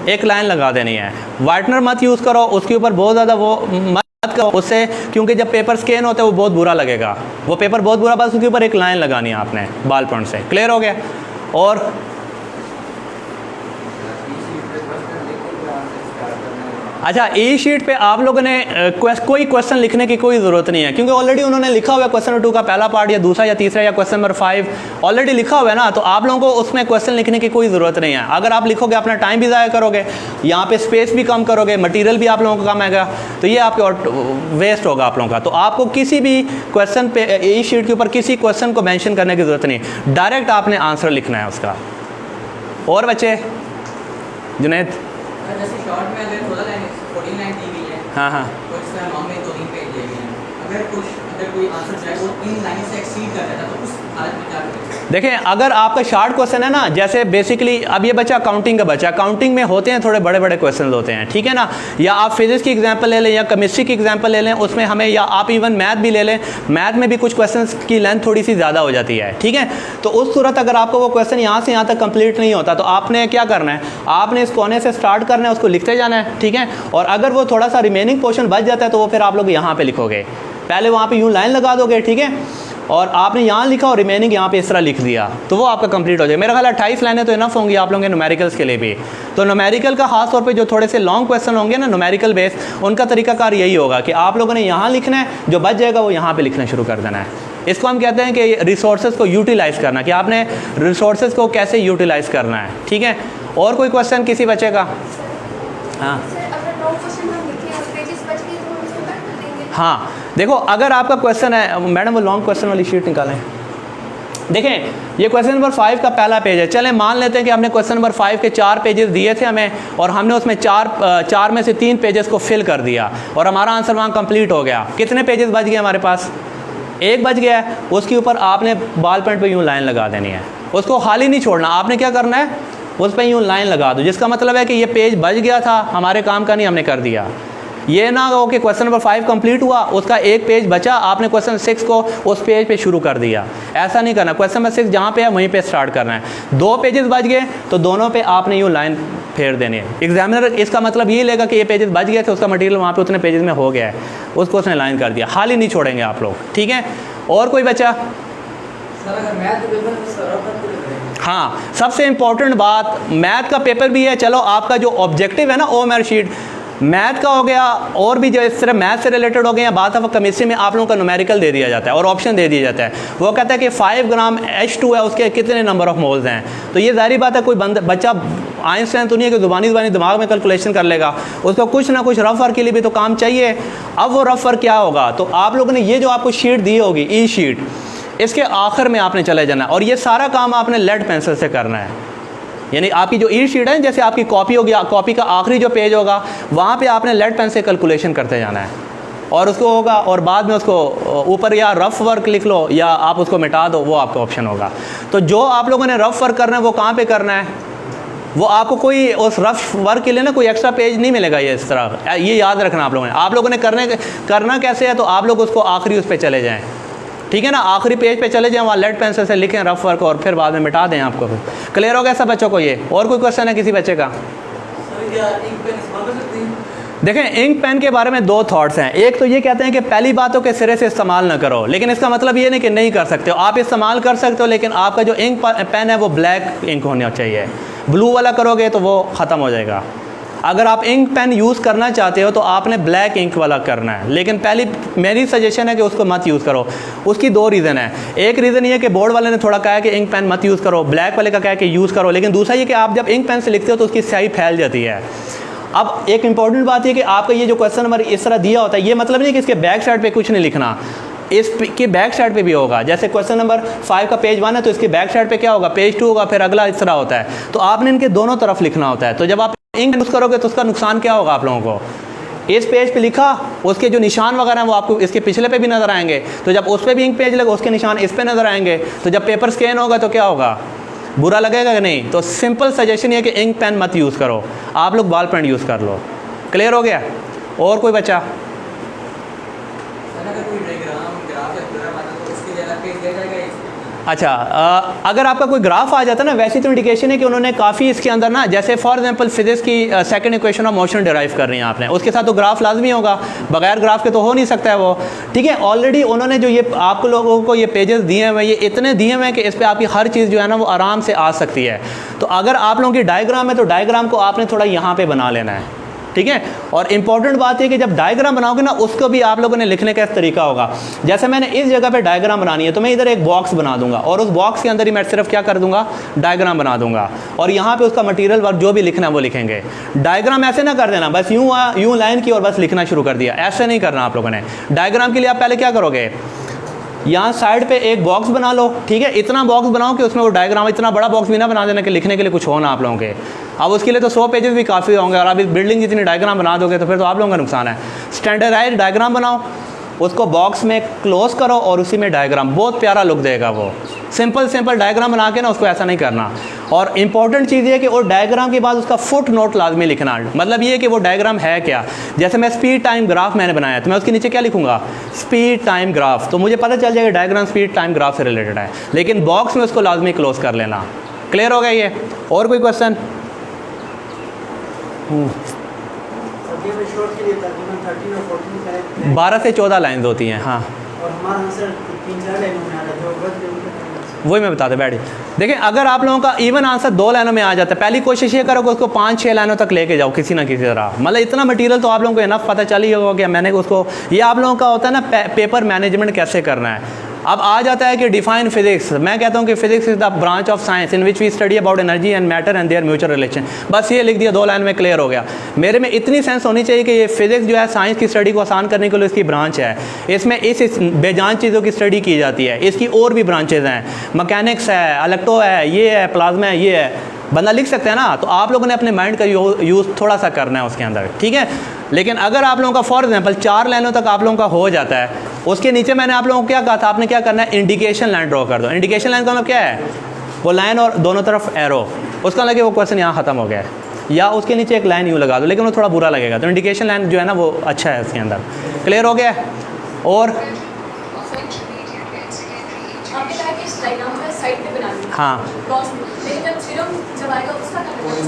एक लाइन लगा देनी है। वाइटनर मत यूज़ करो, उसके ऊपर बहुत ज़्यादा वो मत करो उससे, क्योंकि जब पेपर स्कैन होता है वो बहुत बुरा लगेगा, वो पेपर बहुत बुरा, बस उसके ऊपर एक लाइन लगानी है आपने बाल पॉइंट से। क्लियर हो गया? और अच्छा, ई शीट पे आप लोगों ने कोई क्वेश्चन लिखने की कोई ज़रूरत नहीं है, क्योंकि ऑलरेडी उन्होंने लिखा हुआ है क्वेश्चन नंबर 2 का पहला पार्ट या दूसरा या तीसरा या क्वेश्चन नंबर 5 ऑलरेडी लिखा हुआ है ना, तो आप लोगों को उसमें क्वेश्चन लिखने की कोई ज़रूरत नहीं है। अगर आप लिखोगे अपना टाइम भी ज़ाया करोगे, यहाँ पे स्पेस भी कम करोगे, मटीरियल भी आप लोगों का कम आएगा, तो ये आपके वेस्ट होगा आप लोगों का। तो आपको किसी भी क्वेश्चन पे ई शीट के ऊपर किसी क्वेश्चन को मैंशन करने की ज़रूरत नहीं, डायरेक्ट आपने आंसर लिखना है उसका। और बच्चे जुनैद, जैसे शॉर्ट में अगर 14 लाइन 14 लाइन दी गई है, हाँ हाँ, तो इसमें लॉन्ग में 2-3 पेज दिए गए हैं, अगर कोई आंसर जो है वो इन लाइन से एक्सीड कर जाता है तो उस हालत में क्या करें? देखें, अगर आपका शार्ट क्वेश्चन है ना, जैसे बेसिकली अब ये बच्चा अकाउंटिंग का बच्चा, अकाउंटिंग में होते हैं थोड़े बड़े बड़े क्वेश्चन होते हैं, ठीक है ना, या आप फिजिक्स की एग्जांपल ले लें या केमिस्ट्री की एग्जांपल ले लें, उसमें हमें, या आप इवन मैथ भी ले लें, मैथ में भी कुछ क्वेश्चन की लेंथ थोड़ी सी ज़्यादा हो जाती है, ठीक है। तो उस सूरत अगर आपको वो क्वेश्चन यहाँ से यहाँ तक कंप्लीट नहीं होता तो आपने क्या करना है, आपने इस कोने से स्टार्ट करना है, उसको लिखते जाना है, ठीक है। और अगर वो थोड़ा सा रिमेनिंग पोर्शन बच जाता है तो वो फिर आप लोग यहाँ पर लिखोगे, पहले वहाँ पर यूँ लाइन लगा दोगे, ठीक है, और आपने यहाँ लिखा और रिमेनिंग यहाँ पे इस तरह लिख दिया, तो वो आपका कंप्लीट हो जाएगा। मेरा ख्याल 28 लाइनें तो इनफ होंगी आप लोगों के न्यूमेरिकल्स के लिए भी। तो न्यूमेरिकल का खास तौर पे जो थोड़े से लॉन्ग क्वेश्चन होंगे ना न्यूमेरिकल बेस, उनका तरीकाकार यही होगा कि आप लोगों ने यहाँ लिखना है, जो बच जाएगा वो यहाँ पे लिखना शुरू कर देना है। इसको हम कहते हैं कि रिसोर्सेज को यूटिलाइज़ करना, कि आपने रिसोर्सेज को कैसे यूटिलाइज़ करना है, ठीक है। और कोई क्वेश्चन किसी बच्चे का? हाँ हाँ, देखो, अगर आपका क्वेश्चन है, मैडम वो लॉन्ग क्वेश्चन वाली शीट निकालें। देखें, ये क्वेश्चन नंबर 5 का पहला पेज है। चलें मान लेते हैं कि हमने क्वेश्चन नंबर 5 के 4 पेजेस दिए थे हमें, और हमने उसमें चार में से 3 पेजेस को फिल कर दिया और हमारा आंसर वहाँ कंप्लीट हो गया। कितने पेजेस बच गए हमारे पास? एक बच गया है। उसके ऊपर आपने बाल पॉइंट पे यूँ लाइन लगा देनी है, उसको खाली नहीं छोड़ना। आपने क्या करना है, उस पर यूँ लाइन लगा दो, जिसका मतलब है कि ये पेज बच गया था, हमारे काम का नहीं, हमने कर दिया। ये ना हो कि क्वेश्चन नंबर 5 कंप्लीट हुआ, उसका एक पेज बचा, आपने क्वेश्चन 6 को उस पेज पे शुरू कर दिया। ऐसा नहीं करना। क्वेश्चन नंबर 6 जहाँ पे है वहीं पे स्टार्ट करना है। 2 पेजेस बच गए तो दोनों पे आपने यूँ लाइन फेर देनी है। एग्जामिनर इसका मतलब ये लेगा कि ये पेजेस बच गए थे, उसका मटेरियल वहाँ पे उतने पेजेस में हो गया है, उसको उसने लाइन कर दिया। खाली नहीं छोड़ेंगे आप लोग, ठीक है। और कोई बचा? हाँ, सबसे इम्पोर्टेंट बात, मैथ का पेपर भी है। चलो, आपका जो ऑब्जेक्टिव है ना OMR शीट, मैथ का हो गया, और भी जो इस तरह मैथ से रिलेटेड हो गए हैं, बात है केमिस्ट्री में आप लोगों का न्यूमेरिकल दे दिया जाता है और ऑप्शन दे दिया जाता है। वो कहता है कि 5 ग्राम H2 है, उसके कितने नंबर ऑफ मोल्स हैं। तो ये जाहिर बात है, कोई बच्चा आइंस्टाइन तो नहीं है कि ज़ुबानी दिमाग में कैलकुलेशन कर लेगा, उसको कुछ ना कुछ रफ वर्क के लिए भी तो काम चाहिए। अब वो रफ वर्क क्या होगा, तो आप लोगों ने ये जो आपको शीट दी होगी ई शीट, इसके आखिर में आपने चले जाना और ये सारा काम आपने लेड पेंसिल से करना है। यानी आपकी जो ई शीट है, जैसे आपकी कॉपी होगी, कॉपी का आखिरी जो पेज होगा, वहाँ पे आपने लेड पेन से कैलकुलेशन करते जाना है। और उसको होगा, और बाद में उसको ऊपर या रफ़ वर्क लिख लो या आप उसको मिटा दो, वो आपका ऑप्शन होगा। तो जो आप लोगों ने रफ़ वर्क करना है वो कहाँ पे करना है, वो आपको कोई उस रफ़ वर्क के लिए ना कोई एक्स्ट्रा पेज नहीं मिलेगा ये इस तरह, ये याद रखना आप लोगों ने करना कैसे है, तो आप लोग उसको आखिरी उस पर चले जाएँ, ठीक है ना, आखिरी पेज पे चले जाएँ, वहाँ लेड पेंसिल से लिखें रफ़ वर्क और फिर बाद में मिटा दें आपको। क्लियर हो गया सब बच्चों को ये? और कोई क्वेश्चन है किसी बच्चे का? देखें, इंक पेन के बारे में दो थॉट्स हैं। एक तो ये कहते हैं कि पहली बात तो कि सिरे से इस्तेमाल ना करो, लेकिन इसका मतलब ये नहीं कि नहीं कर सकते हो, आप इस्तेमाल कर सकते हो, लेकिन आपका जो इंक पेन है वो ब्लैक इंक होना चाहिए। ब्लू वाला करोगे तो वो ख़त्म हो जाएगा। अगर आप इंक पेन यूज़ करना चाहते हो तो आपने ब्लैक इंक वाला करना है, लेकिन पहली मेरी सजेशन है कि उसको मत यूज़ करो। उसकी दो रीज़न है। एक रीज़न ये है कि बोर्ड वाले ने थोड़ा कहा है कि इंक पेन मत यूज़ करो, ब्लैक वाले का कहा है कि यूज़ करो, लेकिन दूसरा ये कि आप जब इंक पेन से लिखते हो तो उसकी स्याही फैल जाती है। अब एक इंपॉर्टेंट बात है कि आपका ये जो क्वेश्चन नंबर इस तरह दिया होता है, ये मतलब नहीं कि इसके बैक साइड पे कुछ नहीं लिखना, इसके बैक साइड पे भी होगा। जैसे क्वेश्चन नंबर 5 का पेज 1 है तो इसके बैक साइड पे क्या होगा, पेज 2 होगा, फिर अगला इस तरह होता है। तो आपने इनके दोनों तरफ लिखना होता है। तो जब आप इंक यूज़ करोगे तो उसका नुकसान क्या होगा आप लोगों को, इस पेज पे लिखा, उसके जो निशान वगैरह हैं वो आपको इसके पिछले पे भी नज़र आएंगे, तो जब उस पर भी इंक पेज लगे उसके निशान इस पे नज़र आएंगे, तो जब पेपर स्कैन होगा तो क्या होगा, बुरा लगेगा कि नहीं। तो सिंपल सजेशन ये कि इंक पेन मत यूज़ करो, आप लोग बॉल पेन यूज़ कर लो। क्लियर हो गया? और कोई बच्चा? अगर कोई डायग्राम ग्राफ या पूरा बना तो उसके लिए अलग पेज दिया जाएगा। अच्छा, अगर आपका कोई ग्राफ आ जाता है ना, वैसी तो इंडिकेशन है कि उन्होंने काफ़ी इसके अंदर ना, जैसे फॉर एग्जांपल फिजिक्स की second equation of motion derive कर रही हैं आपने, उसके साथ तो ग्राफ लाजमी होगा, बगैर ग्राफ के तो हो नहीं सकता है वो। ठीक है, ऑलरेडी उन्होंने जो ये आप लोगों को ये पेजेस दिए हुए हैं, ये इतने दिए हुए हैं कि इस पर आपकी हर चीज़ जो है ना वो आराम से आ सकती है। तो अगर आप लोगों की डायग्राम है तो डायग्राम को आपने थोड़ा यहाँ पर बना लेना है, ठीक है। और इंपॉर्टेंट बात है कि जब डायग्राम बनाओगे ना, उसको भी आप लोगों ने लिखने का तरीका होगा। जैसे मैंने इस जगह पे डायग्राम बनानी है तो मैं इधर एक बॉक्स बना दूंगा और उस बॉक्स के अंदर ही मैं सिर्फ क्या कर दूंगा, डायग्राम बना दूंगा, और यहाँ पे उसका मटेरियल वर्क जो भी लिखना है वो लिखेंगे। डायग्राम ऐसे ना कर देना बस यूँ लाइन की और बस लिखना शुरू कर दिया, ऐसे नहीं करना आप लोगों ने। डायग्राम के लिए आप पहले क्या करोगे, यहाँ साइड पे एक बॉक्स बना लो, ठीक है, इतना बॉक्स बनाओ कि उसमें वो डायग्राम, इतना बड़ा बॉक्स भी ना बना देना कि लिखने के लिए कुछ हो ना आप लोगों के। अब उसके लिए तो 100 पेजेस भी काफ़ी होंगे, और आप इस बिल्डिंग जितनी डायग्राम बना दोगे तो फिर तो आप लोगों का नुकसान है। स्टैंडर्डाइज डायग्राम बनाओ, उसको बॉक्स में क्लोज करो और उसी में डायग्राम, बहुत प्यारा लुक देगा वो। सिंपल डायग्राम बना के ना उसको ऐसा नहीं करना। और इंपॉर्टेंट चीज़ ये है कि वो डायग्राम के बाद उसका फुट नोट लाजमी लिखना। मतलब ये है कि वो डायग्राम है क्या। जैसे मैं स्पीड टाइम ग्राफ मैंने बनाया तो मैं उसके नीचे क्या लिखूंगा, स्पीड टाइम ग्राफ, तो मुझे पता चल जाएगा डायग्राम स्पीड टाइम ग्राफ से रिलेटेड है, लेकिन बॉक्स में उसको लाजमी क्लोज कर लेना। क्लियर हो गया ये? और कोई क्वेश्चन? 12 से 14 लाइन्स होती हैं। हाँ, और हमारा आंसर 3-4 लाइनों में आ रहा है, वही मैं बताते बैठे। देखिए, अगर आप लोगों का इवन आंसर 2 लाइनों में आ जाता है, पहली कोशिश ये करो कि उसको 5-6 लाइनों तक लेके जाओ किसी ना किसी तरह। मतलब इतना मटेरियल तो आप लोगों को इनफ पता चल ही होगा कि मैंने उसको, ये आप लोगों का होता है ना पेपर मैनेजमेंट कैसे करना है। अब आ जाता है कि डिफाइन फिजिक्स। मैं कहता हूँ कि physics is the branch of science in which we study about energy and matter and their mutual relation. बस ये लिख दिया, 2 लाइन में क्लियर हो गया। मेरे में इतनी सेंस होनी चाहिए कि ये फिजिक्स जो है साइंस की स्टडी को आसान करने के लिए इसकी ब्रांच है। इसमें इस बेजान चीज़ों की स्टडी की जाती है। इसकी और भी ब्रांचेज हैं, मैकेनिक्स है, इलेक्ट्रो है, ये है, प्लाज्मा है, ये है। बंदा लिख सकते हैं ना। तो आप लोगों ने अपने माइंड का यूज़ थोड़ा सा करना है उसके अंदर, ठीक है। लेकिन अगर आप लोगों का फॉर एग्जांपल 4 लाइनों तक आप लोगों का हो जाता है, उसके नीचे मैंने आप लोगों को क्या कहा था, आपने क्या करना है, इंडिकेशन लाइन ड्रॉ कर दो। इंडिकेशन लाइन का मतलब क्या है, वो लाइन और दोनों तरफ एरो, उसका लगे वो क्वेश्चन यहाँ ख़त्म हो गया है। या उसके नीचे एक लाइन यूँ लगा दो, लेकिन वो थोड़ा बुरा लगेगा। तो इंडिकेशन लाइन जो है ना वो अच्छा है उसके अंदर। क्लियर हो गया? और हाँ,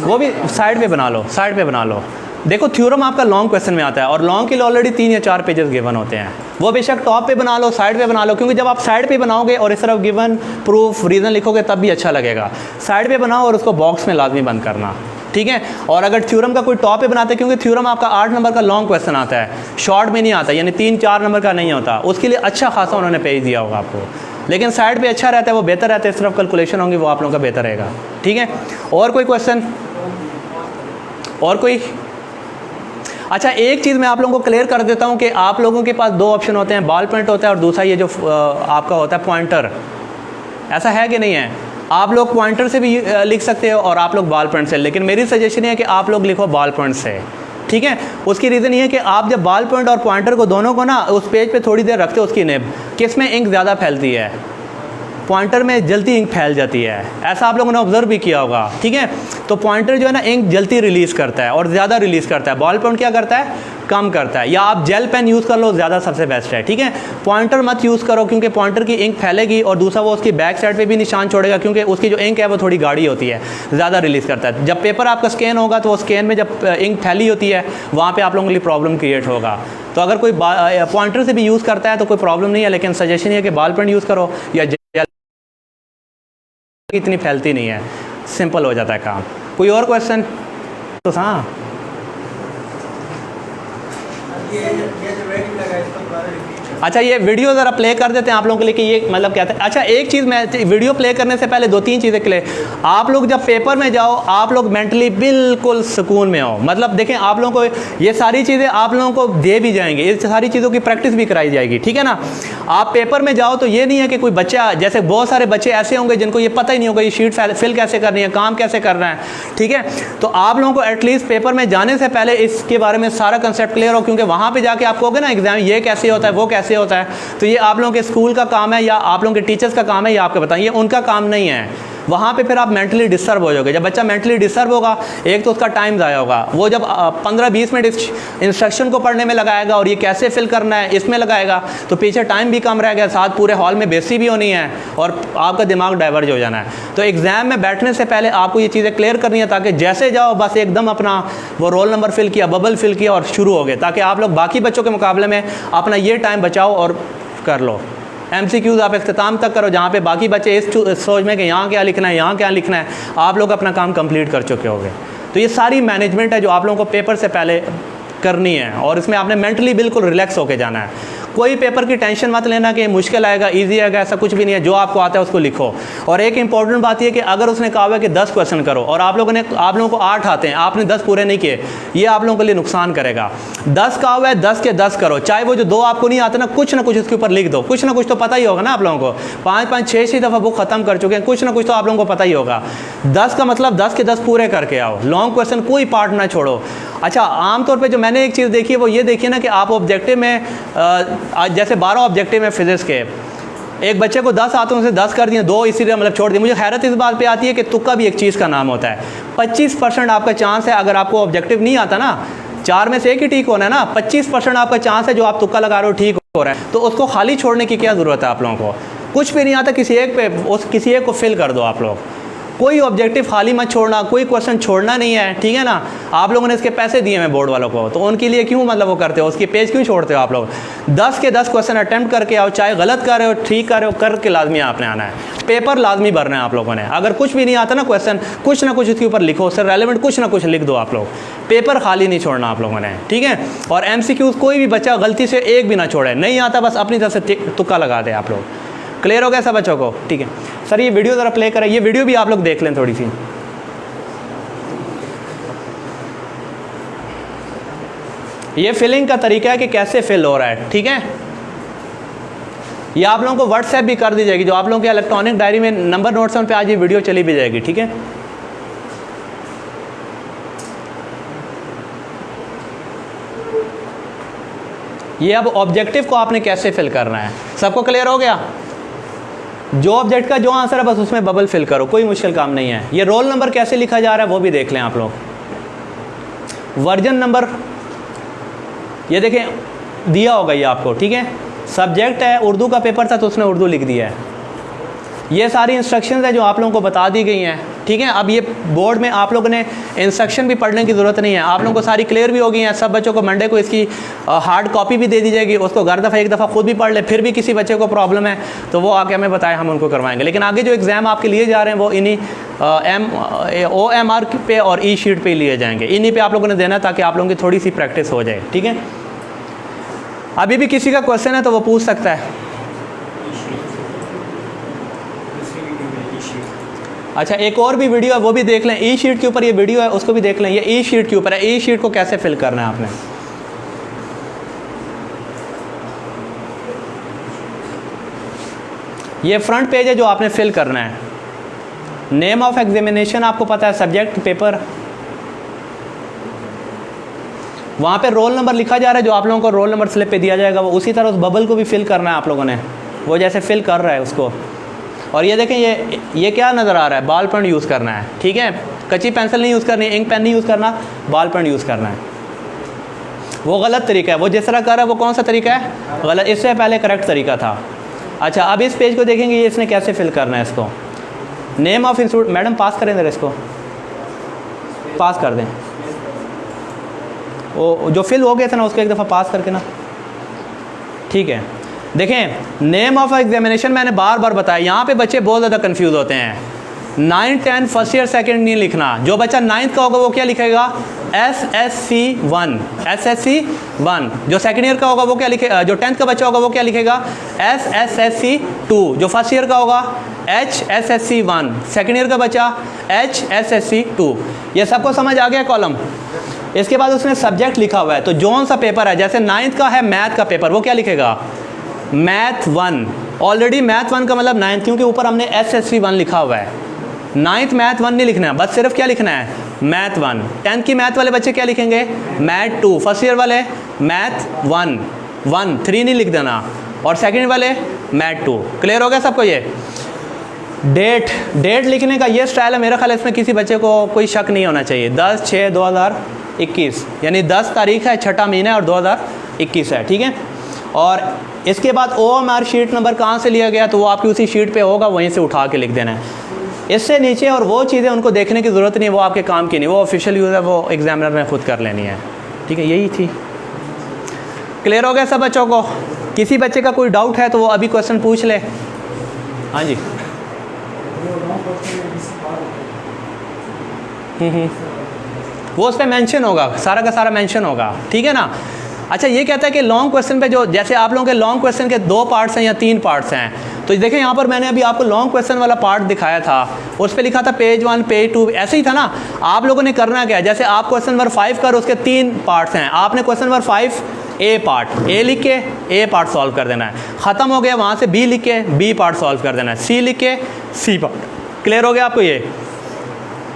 वो भी साइड पे बना लो, साइड पे बना लो। देखो, थ्योरम आपका लॉन्ग क्वेश्चन में आता है और लॉन्ग के लिए ऑलरेडी 3 या 4 पेजेस गिवन होते हैं। वो बेशक टॉप पे बना लो, साइड पे बना लो, क्योंकि जब आप साइड पे बनाओगे और इस तरफ गिवन प्रूफ रीज़न लिखोगे तब भी अच्छा लगेगा। साइड पे बनाओ और उसको बॉक्स में लाजमी बंद करना, ठीक है। और अगर थ्योरम का कोई टॉप पे बनाते हैं, क्योंकि थ्योरम आपका 8 नंबर का लॉन्ग क्वेश्चन आता है, शॉर्ट में नहीं आता, यानी 3-4 नंबर का नहीं होता, उसके लिए अच्छा खासा उन्होंने पेज दिया होगा आपको। लेकिन साइड पे अच्छा रहता है, वो बेहतर रहता है, सिर्फ कैलकुलेशन होंगी वो आप लोगों का बेहतर रहेगा, ठीक है। और कोई क्वेश्चन? और कोई? अच्छा, एक चीज़ मैं आप लोगों को क्लियर कर देता हूँ कि आप लोगों के पास 2 ऑप्शन होते हैं, बॉल पॉइंट होता है और दूसरा ये जो आपका होता है पॉइंटर। ऐसा है कि नहीं है? आप लोग पॉइंटर से भी लिख सकते हो और आप लोग बॉल पॉइंट से, लेकिन मेरी सजेशन है कि आप लोग लिखो बॉल पॉइंट से। ठीक है। उसकी रीज़न ये है कि आप जब बॉल पॉइंट और पॉइंटर को दोनों को ना उस पेज पे थोड़ी देर रखते हो, उसकी निब किस में इंक ज़्यादा फैलती है, पॉइंटर में जल्दी इंक फैल जाती है। ऐसा आप लोगों ने ऑब्जर्व भी किया होगा, ठीक है। तो पॉइंटर जो है ना इंक जल्दी रिलीज़ करता है और ज़्यादा रिलीज़ करता है, बॉल पॉइंट क्या करता है, कम करता है। या आप जेल पेन यूज़ कर लो, ज़्यादा सबसे बेस्ट है, ठीक है। पॉइंटर मत यूज़ करो क्योंकि पॉइंटर की इंक फैलेगी और दूसरा वो उसकी बैक साइड पे भी निशान छोड़ेगा क्योंकि उसकी जो इंक है वो थोड़ी गाढ़ी होती है, ज़्यादा रिलीज़ करता है। जब पेपर आपका स्कैन होगा तो वो स्कैन में जब इंक फैली होती है वहाँ पर आप लोगों के लिए प्रॉब्लम क्रिएट होगा। तो अगर कोई पॉइंटर से भी यूज़ करता है तो कोई प्रॉब्लम नहीं है, लेकिन सजेशन ये है कि बॉल पेन यूज़ करो या इतनी फैलती नहीं है, सिंपल हो जाता है काम। कोई और क्वेश्चन? तो हाँ, अच्छा ये वीडियो ज़रा प्ले कर देते हैं आप लोगों के लिए कि ये मतलब क्या था। अच्छा एक चीज़, मैं वीडियो प्ले करने से पहले 2-3 चीज़ें क्लियर। आप लोग जब पेपर में जाओ आप लोग मेंटली बिल्कुल सुकून में हो। मतलब देखें, आप लोगों को ये सारी चीज़ें आप लोगों को दे भी जाएंगे, ये सारी चीज़ों की प्रैक्टिस भी कराई जाएगी, ठीक है ना। आप पेपर में जाओ तो ये नहीं है कि कोई बच्चा, जैसे बहुत सारे बच्चे ऐसे होंगे जिनको ये पता ही नहीं होगा ये शीट फिल कैसे करनी है, काम कैसे करना है, ठीक है। तो आप लोगों को एटलीस्ट पेपर में जाने से पहले इसके बारे में सारा कंसेप्ट क्लियर हो, क्योंकि वहाँ पर जाके आप कहोगे ना एग्जाम ये कैसे होता है वो कैसे होता है, तो ये आप लोगों के स्कूल का काम है या आप लोगों के टीचर्स का काम है, ये आपको बताइए, उनका काम नहीं है। वहाँ पे फिर आप मेंटली डिस्टर्ब हो जाओगे। जब बच्चा मेंटली डिस्टर्ब होगा, एक तो उसका टाइम ज़ाया होगा, वो जब 15-20 मिनट इंस्ट्रक्शन को पढ़ने में लगाएगा और ये कैसे फिल करना है इसमें लगाएगा तो पीछे टाइम भी कम रहेगा, साथ पूरे हॉल में बेइज्जती भी होनी है और आपका दिमाग डाइवर्ज हो जाना है। तो एग्ज़ाम में बैठने से पहले आपको ये चीज़ें क्लियर करनी है ताकि जैसे जाओ बस एकदम अपना वो रोल नंबर फिल किया, बबल फिल किया और शुरू हो गए, ताकि आप लोग बाकी बच्चों के मुकाबले में अपना ये टाइम बचाओ और कर लो। MCQs आप इख्तिताम तक करो, जहाँ पे बाकी बच्चे इस सोच में कि यहाँ क्या लिखना है, यहाँ क्या लिखना है, आप लोग अपना काम कंप्लीट कर चुके होंगे। तो ये सारी मैनेजमेंट है जो आप लोगों को पेपर से पहले करनी है और इसमें आपने मेंटली बिल्कुल रिलैक्स होकर जाना है। कोई पेपर की टेंशन मत लेना कि मुश्किल आएगा, इजी आएगा, ऐसा कुछ भी नहीं है। जो आपको आता है उसको लिखो। और एक इंपॉर्टेंट बात यह कि अगर उसने कहा हुआ है कि 10 क्वेश्चन करो और आप लोगों को 8 आते हैं, आपने 10 पूरे नहीं किए, ये आप लोगों के लिए नुकसान करेगा। 10 कहा हुआ है, 10 के 10 करो, चाहे वो जो 2 आपको नहीं आते ना, कुछ ना कुछ उसके ऊपर लिख दो। कुछ ना कुछ तो पता ही होगा ना आप लोगों को, 5-5, 6-6 दफ़ा बुक ख़त्म कर चुके हैं, कुछ ना कुछ तो आप लोगों को पता ही होगा। 10 का मतलब 10 के 10 पूरे करके आओ, लॉन्ग क्वेश्चन कोई पार्ट ना छोड़ो। अच्छा, आमतौर पे जो मैंने एक चीज़ देखी है वो ये देखिए ना कि आप ऑब्जेक्टिव में जैसे 12 ऑब्जेक्टिव में फिजिक्स के, एक बच्चे को 10 आते हैं, उसे 10 कर दिए, 2 इसी तरह मतलब छोड़ दिए। मुझे हैरत इस बात पे आती है कि तुक्का भी एक चीज़ का नाम होता है। 25% आपका चांस है, अगर आपको ऑब्जेक्टिव नहीं आता ना, 4 में से एक ही ठीक होना है ना, 25% आपका चांस है जो आप तुक्का लगा रहे हो ठीक हो रहा है। तो उसको खाली छोड़ने की क्या ज़रूरत है आप लोगों को? कुछ भी नहीं आता, किसी एक पे किसी एक को फिल कर दो आप लोग। कोई ऑब्जेक्टिव खाली मत छोड़ना, कोई क्वेश्चन छोड़ना नहीं है, ठीक है ना। आप लोगों ने इसके पैसे दिए हैं बोर्ड वालों को, तो उनके लिए क्यों मतलब वो करते हो, उसके पेज क्यों छोड़ते हो आप लोग? 10 के 10 क्वेश्चन अटेम्प्ट करके आओ, चाहे गलत कर रहे हो ठीक कर रहे हो, करके लाजमी आपने आना है। पेपर लाजमी भरना है आप लोगों ने। अगर कुछ भी नहीं आता ना क्वेश्चन, कुछ ना कुछ उसके ऊपर लिखो, उससे रेलेवेंट कुछ ना कुछ लिख दो आप लोग। पेपर खाली नहीं छोड़ना आप लोगों ने, ठीक है। और MCQs कोई भी बच्चा गलती से एक भी ना छोड़े, नहीं आता बस अपनी तरफ से तुक्का लगा दे आप लोग। क्लियर हो गया सब बच्चों को? ठीक है सर, ये वीडियो ज़रा प्ले करें, ये वीडियो भी आप लोग देख लें थोड़ी सी। ये फिलिंग का तरीका है कि कैसे फिल हो रहा है, ठीक है। ये आप लोगों को व्हाट्सएप भी कर दी जाएगी, जो आप लोगों के इलेक्ट्रॉनिक डायरी में नंबर नोट्स पे आज ये वीडियो चली भी जाएगी, ठीक है। ये अब ऑब्जेक्टिव को आपने कैसे फिल करना है, सबको क्लियर हो गया? जो ऑब्जेक्ट का जो आंसर है बस उसमें बबल फिल करो, कोई मुश्किल काम नहीं है। ये रोल नंबर कैसे लिखा जा रहा है वो भी देख लें आप लोग। वर्जन नंबर ये देखें दिया होगा ये आपको, ठीक है। सब्जेक्ट है उर्दू का पेपर था तो उसने उर्दू लिख दिया है। ये सारी इंस्ट्रक्शंस है जो आप लोगों को बता दी गई हैं, ठीक है। अब ये बोर्ड में आप लोगों ने इंस्ट्रक्शन भी पढ़ने की ज़रूरत नहीं है, आप लोगों को सारी क्लियर भी हो गई हैं। सब बच्चों को मंडे को इसकी हार्ड कॉपी भी दे दी जाएगी, उसको एक दफ़ा खुद भी पढ़ ले। फिर भी किसी बच्चे को प्रॉब्लम है तो वो आके हमें बताएं, हम उनको करवाएंगे। लेकिन आगे जो एग्ज़ाम आपके लिए जा रहे हैं वो इन्हीं OMR पे और ई शीट पे लिए जाएंगे, इन्हीं पे आप लोगों ने देना ताकि आप लोगों की थोड़ी सी प्रैक्टिस हो जाए, ठीक है। अभी भी किसी का क्वेश्चन है तो वो पूछ सकता है। अच्छा, एक और भी वीडियो है वो भी देख लें, ई शीट के ऊपर ये वीडियो है, उसको भी देख लें। ये ई शीट के ऊपर है, ई शीट को कैसे फिल करना है आपने। ये फ्रंट पेज है जो आपने फिल करना है। नेम ऑफ एग्जामिनेशन आपको पता है, सब्जेक्ट पेपर, वहाँ पे रोल नंबर लिखा जा रहा है, जो आप लोगों को रोल नंबर स्लिप पे दिया जाएगा वो उसी तरह उस बबल को भी फिल करना है आप लोगों ने, वो जैसे फिल कर रहा है उसको। और ये देखें ये क्या नज़र आ रहा है, बॉल पेन यूज़ करना है, ठीक है, कच्ची पेंसिल नहीं यूज़ करनी, इंक पेन नहीं यूज़ करना, बॉल पेन यूज़ करना है। वो गलत तरीका है, वो जिस तरह कर रहा है वो कौन सा तरीका है, गलत, इससे पहले करेक्ट तरीका था। अच्छा अब इस पेज को देखेंगे ये इसने कैसे फिल करना है इसको। नेम ऑफ इंस्टीट्यूट, मैडम पास करें जरा इसको, पास कर दें, वो जो फिल हो गया था ना उसको एक दफ़ा पास करके ना, ठीक है। देखें नेम ऑफ एग्जामिनेशन मैंने बार बार बताया, यहाँ पे बच्चे बहुत ज़्यादा कंफ्यूज होते हैं। 9, 10 फर्स्ट ईयर सेकंड नहीं लिखना, जो बच्चा 9th का होगा वो क्या लिखेगा, SSC1, SSC1। जो सेकंड ईयर का होगा वो क्या लिखेगा, जो 10th का बच्चा होगा वो क्या लिखेगा, SSC2। जो फर्स्ट ईयर का होगा HSSC1, सेकंड ईयर का बच्चा HSSC2। ये सबको समझ आ गया कॉलम। इसके बाद उसने सब्जेक्ट लिखा हुआ है, तो जौन सा पेपर है, जैसे 9th का है मैथ का पेपर, वो क्या लिखेगा, मैथ 1। ऑलरेडी मैथ 1 का मतलब 9th, क्योंकि ऊपर हमने SSC1 लिखा हुआ है। 9th मैथ 1 नहीं लिखना है, बस सिर्फ क्या लिखना है, मैथ 1। 10th की मैथ वाले बच्चे क्या लिखेंगे, मैथ 2। फर्स्ट ईयर वाले मैथ 1, 3 नहीं लिख देना, और सेकंड वाले मैथ 2। क्लियर हो गया सबको। ये डेट लिखने का ये स्टाइल है, मेरा ख्याल इसमें किसी बच्चे को कोई शक नहीं होना चाहिए। 10/6/2021 यानी 10 तारीख है, 6ठा महीना है और 2021 है, ठीक है। और इसके बाद OMR शीट नंबर कहाँ से लिया गया, तो वो आपकी उसी शीट पे होगा, वहीं से उठा के लिख देना है। इससे नीचे और वो चीज़ें उनको देखने की ज़रूरत नहीं है, वो आपके काम की नहीं, वो ऑफिशियल यूज़ है, वो एग्जामिनर ने खुद कर लेनी है, ठीक है। यही थी। क्लियर हो गया सब बच्चों को। किसी बच्चे का कोई डाउट है तो वो अभी क्वेश्चन पूछ ले। हाँ जी। वो उस पर मैंशन होगा, सारा का सारा मैंशन होगा, ठीक है ना। अच्छा ये कहता है कि लॉन्ग क्वेश्चन पे जो, जैसे आप लोगों के लॉन्ग क्वेश्चन के 2 पार्ट्स हैं या 3 पार्ट्स हैं, तो देखें यहाँ पर मैंने अभी आपको लॉन्ग क्वेश्चन वाला पार्ट दिखाया था, उस पर लिखा था पेज 1 पेज 2, ऐसे ही था ना। आप लोगों ने करना क्या है, जैसे आप क्वेश्चन नंबर 5 कर, उसके 3 पार्ट्स हैं, आपने question number 5 A part A लिख के A पार्ट सॉल्व कर देना है, ख़त्म हो गया, वहाँ से B लिख के B पार्ट सॉल्व कर देना है, C लिख के C पार्ट। क्लियर हो गया आपको ये।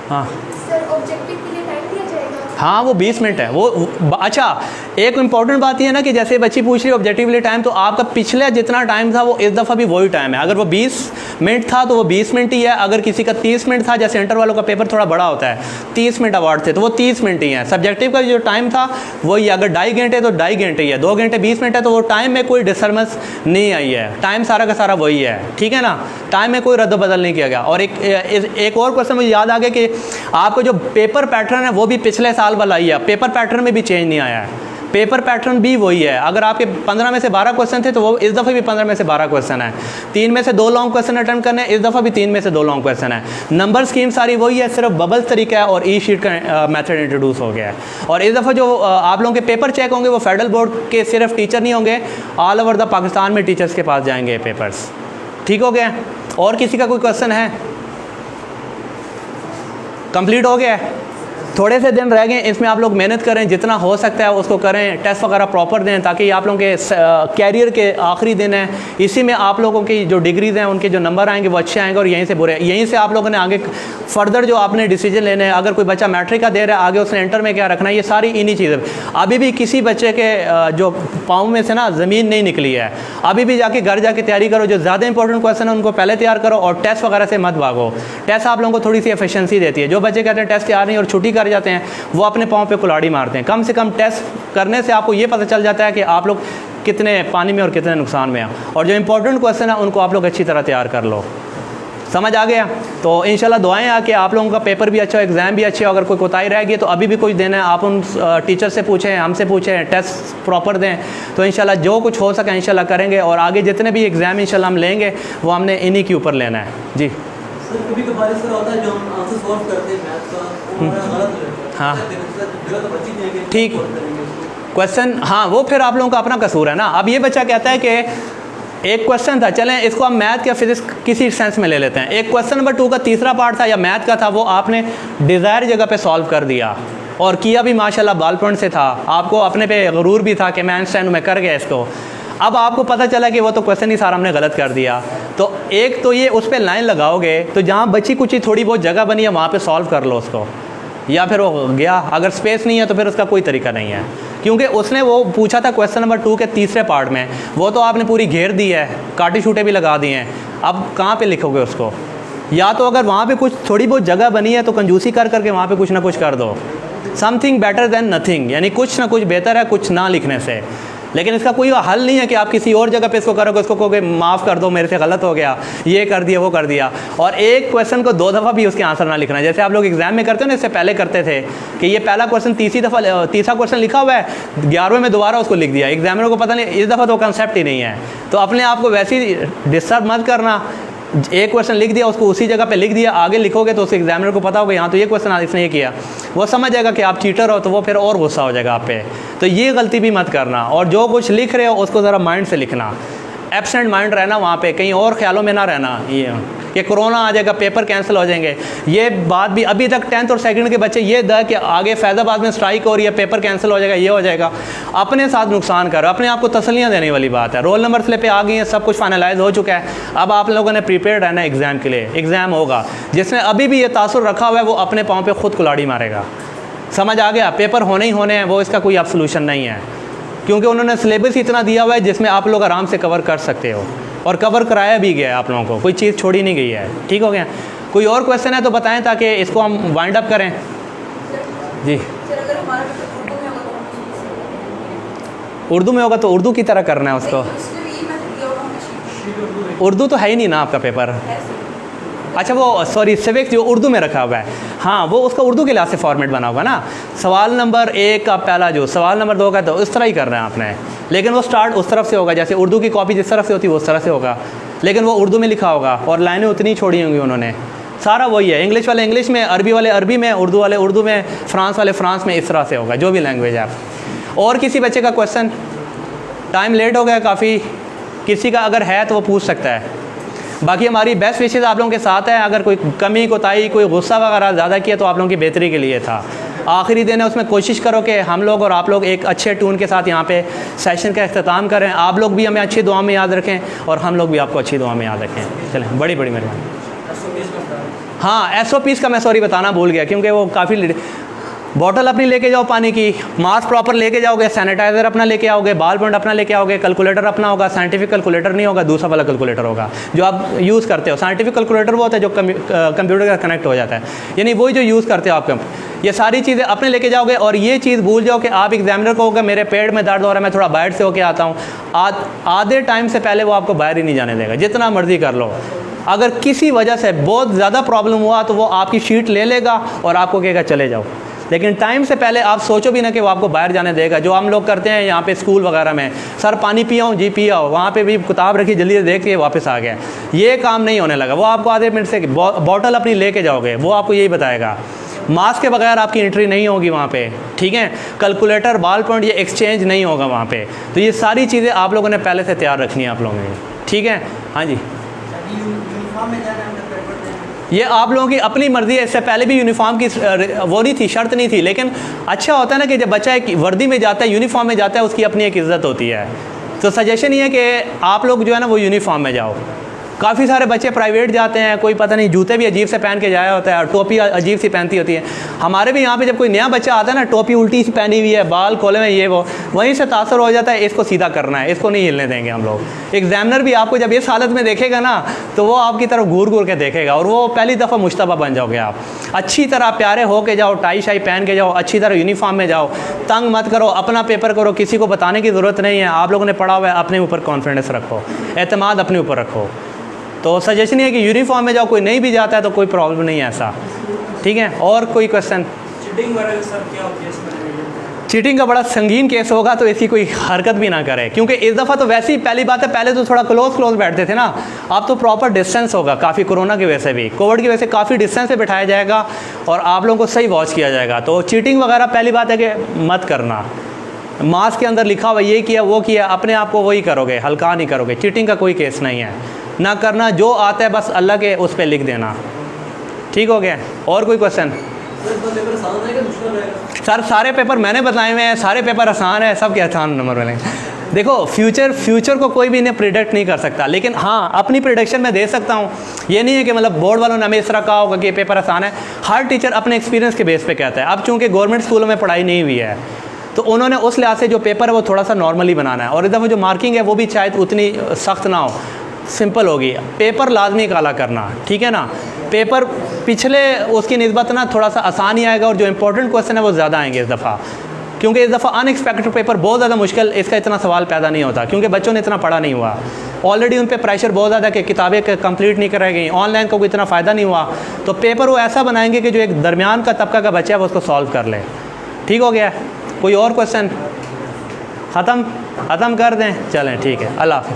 हाँ सर ऑब्जेक्टिव के लिए टाइम दिया जाएगा? हाँ वो 20 मिनट है वो। अच्छा एक इम्पॉर्टेंट बात ये है ना कि जैसे बच्ची पूछ रही है ऑब्जेक्टिवली टाइम, तो आपका पिछले जितना टाइम था वो इस दफ़ा भी वही टाइम है। अगर वो 20 मिनट था तो वो 20 मिनट ही है, अगर किसी का 30 मिनट था, जैसे इंटर वालों का पेपर थोड़ा बड़ा होता है, 30 मिनट अवार्ड थे, तो वो 30 मिनट ही है। सब्जेक्टिव का जो टाइम था वही, अगर 2.5 घंटे तो 2.5 घंटे ही है, 2 घंटे 20 मिनट है, तो वो टाइम में कोई डिस्टर्बेंस नहीं आई है, टाइम सारा का सारा वही है, ठीक है ना। टाइम में कोई रद्द-बदल नहीं किया गया। और एक और क्वेश्चन मुझे याद आ गया कि आपको जो पेपर पैटर्न है वो भी पिछले साल वाला ही है, पेपर पैटर्न में भी चेंज नहीं आया है, पेपर पैटर्न भी वही है। अगर आपके 15 में से 12 क्वेश्चन थे तो वो इस दफ़े भी 15 में से 12 क्वेश्चन है। 3 में से 2 लॉन्ग क्वेश्चन अटेम्प्ट करने, इस दफ़ा भी 3 में से 2 लॉन्ग क्वेश्चन है। नंबर स्कीम सारी वही है, सिर्फ बबल्स तरीका है और ई शीट का मेथड इंट्रोड्यूस हो गया है। और इस दफ़ा जो आप लोगों के पेपर चेक होंगे वो फेडरल बोर्ड के सिर्फ टीचर नहीं होंगे, ऑल ओवर द पाकिस्तान में टीचर्स के पास जाएंगे पेपर्स। ठीक हो गया। और किसी का कोई क्वेश्चन है? कंप्लीट हो गया। थोड़े से दिन रह गए, इसमें आप लोग मेहनत करें, जितना हो सकता है उसको करें, टेस्ट वगैरह प्रॉपर दें, ताकि आप लोगों के कैरियर के आखिरी दिन है, इसी में आप लोगों की जो डिग्रीज़ हैं उनके जो नंबर आएंगे वो अच्छे आएंगे, और यहीं से बुरे, यहीं से आप लोगों ने आगे फर्दर जो आपने डिसीजन लेने हैं। अगर कोई बच्चा मैट्रिक का दे रहा है, आगे उसने इंटर में क्या रखना है, ये सारी इन्हीं चीज़ें। अभी भी किसी बच्चे के जो पाँव में से ना ज़मीन नहीं निकली है, अभी भी जाके घर जाके तैयारी करो, जो ज़्यादा इंपॉर्टेंट क्वेश्चन है उनको पहले तैयार करो, और टेस्ट वगैरह से मत भागो। टेस्ट आप लोगों को थोड़ी सी एफिशिएंसी देती है। जो बच्चे कहते हैं टेस्ट तैयार नहीं और छुट्टी कर जाते हैं, वो अपने पाँव पे कुल्हाड़ी मारते हैं। कम से कम टेस्ट करने से आपको ये पता चल जाता है कि आप लोग कितने पानी में और कितने नुकसान में हैं, और जो इंपॉर्टेंट क्वेश्चन है उनको आप लोग अच्छी तरह तैयार कर लो। समझ आ गया? तो इंशाल्लाह दुआएं आ कि आप लोगों का पेपर भी अच्छा हो, एग्ज़ाम भी अच्छे हो। अगर कोई कोताही रह गई तो अभी भी कुछ देना है, आप उन टीचर से पूछें, हमसे पूछें, टेस्ट प्रॉपर दें, तो इंशाल्लाह जो कुछ हो सके इंशाल्लाह करेंगे। और आगे जितने भी एग्ज़ाम इंशाल्लाह हम लेंगे वो हमने इन्हीं के ऊपर लेना है। जी सर कभी कभार इस तरह होता है जो हम आंसर सॉल्व करते हैं मैथ का, वो हमारा गलत हो जाता है। हाँ। गलत बच्ची देंगे, ठीक। solve करेंगे उसको। क्वेश्चन, हाँ वो फिर आप लोगों का अपना कसूर है ना। अब ये बच्चा कहता है कि एक क्वेश्चन था, चलें इसको हम मैथ या फिजिक्स किसी सेंस में ले लेते हैं। एक क्वेश्चन नंबर 2 का तीसरा पार्ट था या मैथ का था, वो आपने डिज़ायर जगह पे सॉल्व कर दिया और किया भी माशाल्लाह बाल पॉइंट से था। आपको अपने पे गरूर भी था कि मैं आइंस्टाइन में कर गया इसको। अब आपको पता चला कि वो तो क्वेश्चन ही सारा हमने गलत कर दिया। तो एक तो ये उस पर लाइन लगाओगे तो जहाँ बची कुछ थोड़ी बहुत जगह बनी है वहाँ पे सॉल्व कर लो उसको। या फिर वो गया। अगर स्पेस नहीं है तो फिर उसका कोई तरीका नहीं है, क्योंकि उसने वो पूछा था क्वेश्चन नंबर 2 के तीसरे पार्ट में, वो तो आपने पूरी घेर दी है, काटे छूटे भी लगा दिए हैं, अब कहाँ पे लिखोगे उसको? या तो अगर वहाँ पे कुछ थोड़ी बहुत जगह बनी है तो कंजूसी कर करके वहाँ पे कुछ ना कुछ कर दो। समथिंग बेटर देन नथिंग, यानी कुछ ना कुछ बेहतर है कुछ ना लिखने से। लेकिन इसका कोई हल नहीं है कि आप किसी और जगह पे इसको करोगे, उसको कहोगे माफ़ कर दो मेरे से गलत हो गया, ये कर दिया वो कर दिया, और एक क्वेश्चन को 2 दफ़ा भी उसके आंसर ना लिखना। जैसे आप लोग एग्जाम में करते हो ना, इससे पहले करते थे कि ये पहला क्वेश्चन तीसरा क्वेश्चन लिखा हुआ है, 11वें में दोबारा उसको लिख दिया, एग्जामिनर को पता नहीं, इस दफ़ा तो कंसेप्ट ही नहीं है। तो अपने आप को वैसे ही डिस्टर्ब मत करना, एक क्वेश्चन लिख दिया उसको उसी जगह पे लिख दिया, आगे लिखोगे तो उस एग्जामिनर को पता होगा यहाँ तो ये क्वेश्चन इसने ये किया, वो समझ जाएगा कि आप चीटर हो, तो वो फिर और गुस्सा हो जाएगा आप पे। तो ये गलती भी मत करना, और जो कुछ लिख रहे हो उसको ज़रा माइंड से लिखना, एब्सेंट माइंड रहना वहाँ पे, कहीं और ख्यालों में ना रहना ये कि कोरोना आ जाएगा, पेपर कैंसिल हो जाएंगे। ये बात भी अभी तक 10th और 2nd के बच्चे ये कि आगे फैज़ाबाद में स्ट्राइक हो रही है, पेपर कैंसिल हो जाएगा, ये हो जाएगा, अपने साथ नुकसान करो, अपने आप को तसल्लियाँ देने वाली बात है। रोल नंबर स्लिप पे आ गई है, सब कुछ फाइनलाइज हो चुका है, अब आप लोगों ने प्रिपेयर रहना है एग्ज़ाम के लिए। एग्ज़ाम होगा, जिसने अभी भी ये तासुर रखा हुआ है वो अपने पाँव पर खुद कुल्हाड़ी मारेगा। समझ आ गया? पेपर होने ही होने हैं, वो इसका कोई अब सोल्यूशन नहीं है, क्योंकि उन्होंने सिलेबस इतना दिया हुआ है जिसमें आप लोग आराम से कवर कर सकते हो, और कवर कराया भी गया है आप लोगों को, कोई चीज़ छोड़ी नहीं गई है। ठीक हो गया? कोई और क्वेश्चन है तो बताएं ताकि इसको हम वाइंड अप करें। जी, सर अगर हमारा पेपर उर्दू में होगा तो उर्दू में होगा तो उर्दू की तरह करना है उसको। उसमें भी ये मैंने दिया होगा, उर्दू तो है ही नहीं ना आपका पेपर। है सर। अच्छा वो सॉरी सिविक्स जो उर्दू में रखा हुआ है, हाँ वो उसका उर्दू के लिहाज से फॉर्मेट बना होगा ना। सवाल नंबर 1 का पहला जो सवाल नंबर 2 का, तो इस तरह ही करना है आपने, लेकिन वो स्टार्ट उस तरफ से होगा, जैसे उर्दू की कॉपी जिस तरफ से होती है उस तरह से होगा, लेकिन वो उर्दू में लिखा होगा और लाइनें उतनी छोड़ी होंगी उन्होंने, सारा वही है। इंग्लिश वाले इंग्लिश में, अरबी वाले अरबी में, उर्दू वाले उर्दू में, फ्रांस वाले फ्रांस में, इस तरह से होगा जो भी लैंग्वेज है। और किसी बच्चे का क्वेश्चन? टाइम लेट हो गया काफ़ी, किसी का अगर है तो वो पूछ सकता है। बाकी हमारी बेस्ट विशेज़ आप लोगों के साथ है, अगर कोई कमी कोताही कोई गुस्सा वगैरह ज़्यादा किया तो आप लोगों की बेहतरी के लिए था। आखिरी दिन है, उसमें कोशिश करो कि हम लोग और आप लोग एक अच्छे ट्यून के साथ यहाँ पे सेशन का अख्ताम करें। आप लोग भी हमें अच्छी दुआ में याद रखें और हम लोग भी आपको अच्छी दुआ में याद रखें। चलें, बड़ी बड़ी मेहरबानी। हाँ, SOPs का मैं सॉरी बताना भूल गया, क्योंकि वो काफ़ी बॉटल अपनी लेके जाओ पानी की, मास्क प्रॉपर लेके जाओगे, सैनिटाइज़र अपना लेके आओगे, बाल पॉइंट अपना लेके आओगे, कैलकुलेटर अपना होगा, साइंटिफिक कैलकुलेटर नहीं होगा, दूसरा वाला कैलकुलेटर होगा जो आप यूज़ करते हो। साइंटिफिक कैलकुलेटर वो होता है जो कंप्यूटर का कनेक्ट हो जाता है, यानी वही जो यूज़ करते हो आप। ये सारी चीज़ें अपने लेके जाओगे, और ये चीज़ भूल जाओ कि आप एग्जामिनर को होगा मेरे पेट में दर्द हो रहा है, मैं थोड़ा बाहर से होके आता हूँ, आधे टाइम से पहले वो आपको बाहर ही नहीं जाने देगा, जितना मर्जी कर लो। अगर किसी वजह से बहुत ज़्यादा प्रॉब्लम हुआ तो वो आपकी शीट ले लेगा और आपको कहेगा चले जाओ, लेकिन टाइम से पहले आप सोचो भी ना कि वो आपको बाहर जाने देगा। जो हम लोग करते हैं यहाँ पे स्कूल वगैरह में, सर पानी पियाओ, जी पियाओ, वहाँ पे भी किताब रखी, जल्दी से देख के वापस आ गया, ये काम नहीं होने लगा। वो आपको आधे मिनट से बॉटल अपनी लेके जाओगे, वो आपको यही बताएगा। मास्क के बगैर आपकी एंट्री नहीं होगी वहाँ पे, ठीक है। कैलकुलेटर, बॉल पॉइंट, ये एक्सचेंज नहीं होगा वहाँ पे। तो ये सारी चीज़ें आप लोगों ने पहले से तैयार रखनी है आप लोगों ने, ठीक है। हाँ जी, यूनिफॉर्म में जाना है पेपर देने। ये आप लोगों की अपनी मर्ज़ी है। इससे पहले भी यूनिफॉर्म की वो नहीं थी, शर्त नहीं थी, लेकिन अच्छा होता है ना कि जब बच्चा एक वर्दी में जाता है, यूनिफॉर्म में जाता है, उसकी अपनी एक इज़्ज़त होती है। तो सजेशन ये है कि आप लोग जो है ना वो यूनिफॉर्म में जाओ। काफ़ी सारे बच्चे प्राइवेट जाते हैं, कोई पता नहीं जूते भी अजीब से पहन के जाया होता है और टोपी अजीब सी पहनती होती है। हमारे भी यहाँ पे जब कोई नया बच्चा आता है ना, टोपी उल्टी सी पहनी हुई है, बाल खोले में, ये वो, वहीं से तासर हो जाता है, इसको सीधा करना है, इसको नहीं हिलने देंगे हम लोग। एग्जामिनर भी आपको जब इस हालत में देखेगा ना तो वो आपकी तरफ घूर घूर के देखेगा और वो पहली दफ़ा मुश्तबा बन जाओगे आप। अच्छी तरह प्यारे हो के जाओ, टाई शाई पहन के जाओ, अच्छी तरह यूनिफॉर्म में जाओ, तंग मत करो, अपना पेपर करो, किसी को बताने की ज़रूरत नहीं है। आप लोगों ने पढ़ा हुआ है, अपने ऊपर कॉन्फिडेंस रखो, एतमाद अपने ऊपर रखो। तो सजेशन है कि यूनिफॉर्म में जाओ, कोई नहीं भी जाता है तो कोई प्रॉब्लम नहीं है ऐसा, ठीक है। और कोई क्वेश्चन? चीटिंग वगैरह सर क्या केस बनेगा? चीटिंग का बड़ा संगीन केस होगा, तो ऐसी कोई हरकत भी ना करे, क्योंकि इस दफ़ा तो वैसे ही पहली बात है, पहले तो थोड़ा क्लोज बैठते थे ना, अब तो प्रॉपर डिस्टेंस होगा। काफ़ी कोरोना की वजह से भी, कोविड की वजह से काफ़ी डिस्टेंस से बिठाया जाएगा और आप लोगों को सही वॉच किया जाएगा। तो चीटिंग वगैरह पहली बात है कि मत करना। मास्क के अंदर लिखा हुआ ये किया वो किया, अपने आप को वही करोगे, हल्का नहीं करोगे। चीटिंग का कोई केस नहीं है, ना करना। जो आता है बस अल्लाह के उस पर लिख देना, ठीक हो गया। और कोई क्वेश्चन? सर सारे पेपर मैंने बताए हुए हैं, सारे पेपर आसान है, सब के आसान नंबर मिलेंगे। देखो फ्यूचर को कोई भी इन्हें प्रिडिक्ट नहीं कर सकता, लेकिन हाँ अपनी प्रिडिक्शन मैं दे सकता हूँ। ये नहीं है कि मतलब बोर्ड वालों ने हमें इस तरह कहा होगा कि ये पेपर आसान है। हर टीचर अपने एक्सपीरियंस के बेस पे कहता है। अब चूँकि गवर्नमेंट स्कूलों में पढ़ाई नहीं हुई है तो उन्होंने उस लिहाज से जो पेपर है वो थोड़ा सा नॉर्मली बनाना है, और इधर जो मार्किंग है वो भी शायद उतनी सख्त ना हो, सिंपल होगी। पेपर लाजमी काला करना, ठीक है ना। पेपर पिछले उसकी निस्बत ना थोड़ा सा आसान ही आएगा, और जो इंपॉर्टेंट क्वेश्चन है वो ज़्यादा आएंगे इस दफ़ा, क्योंकि इस दफ़ा अनएक्सपेक्टेड पेपर बहुत ज़्यादा मुश्किल, इसका इतना सवाल पैदा नहीं होता क्योंकि बच्चों ने इतना पढ़ा नहीं हुआ। ऑलरेडी उन पे प्रेशर बहुत ज़्यादा कि किताबें कंप्लीट नहीं कराई गई, ऑनलाइन का कोई इतना फ़ायदा नहीं हुआ, तो पेपर वो ऐसा बनाएंगे कि जो एक दरमियान का तबका का बच्चा है वो उसको सॉल्व कर ले। ठीक हो गया? कोई और क्वेश्चन? ख़त्म कर दें? चलें ठीक है, अल्लाह हाफ़िज़।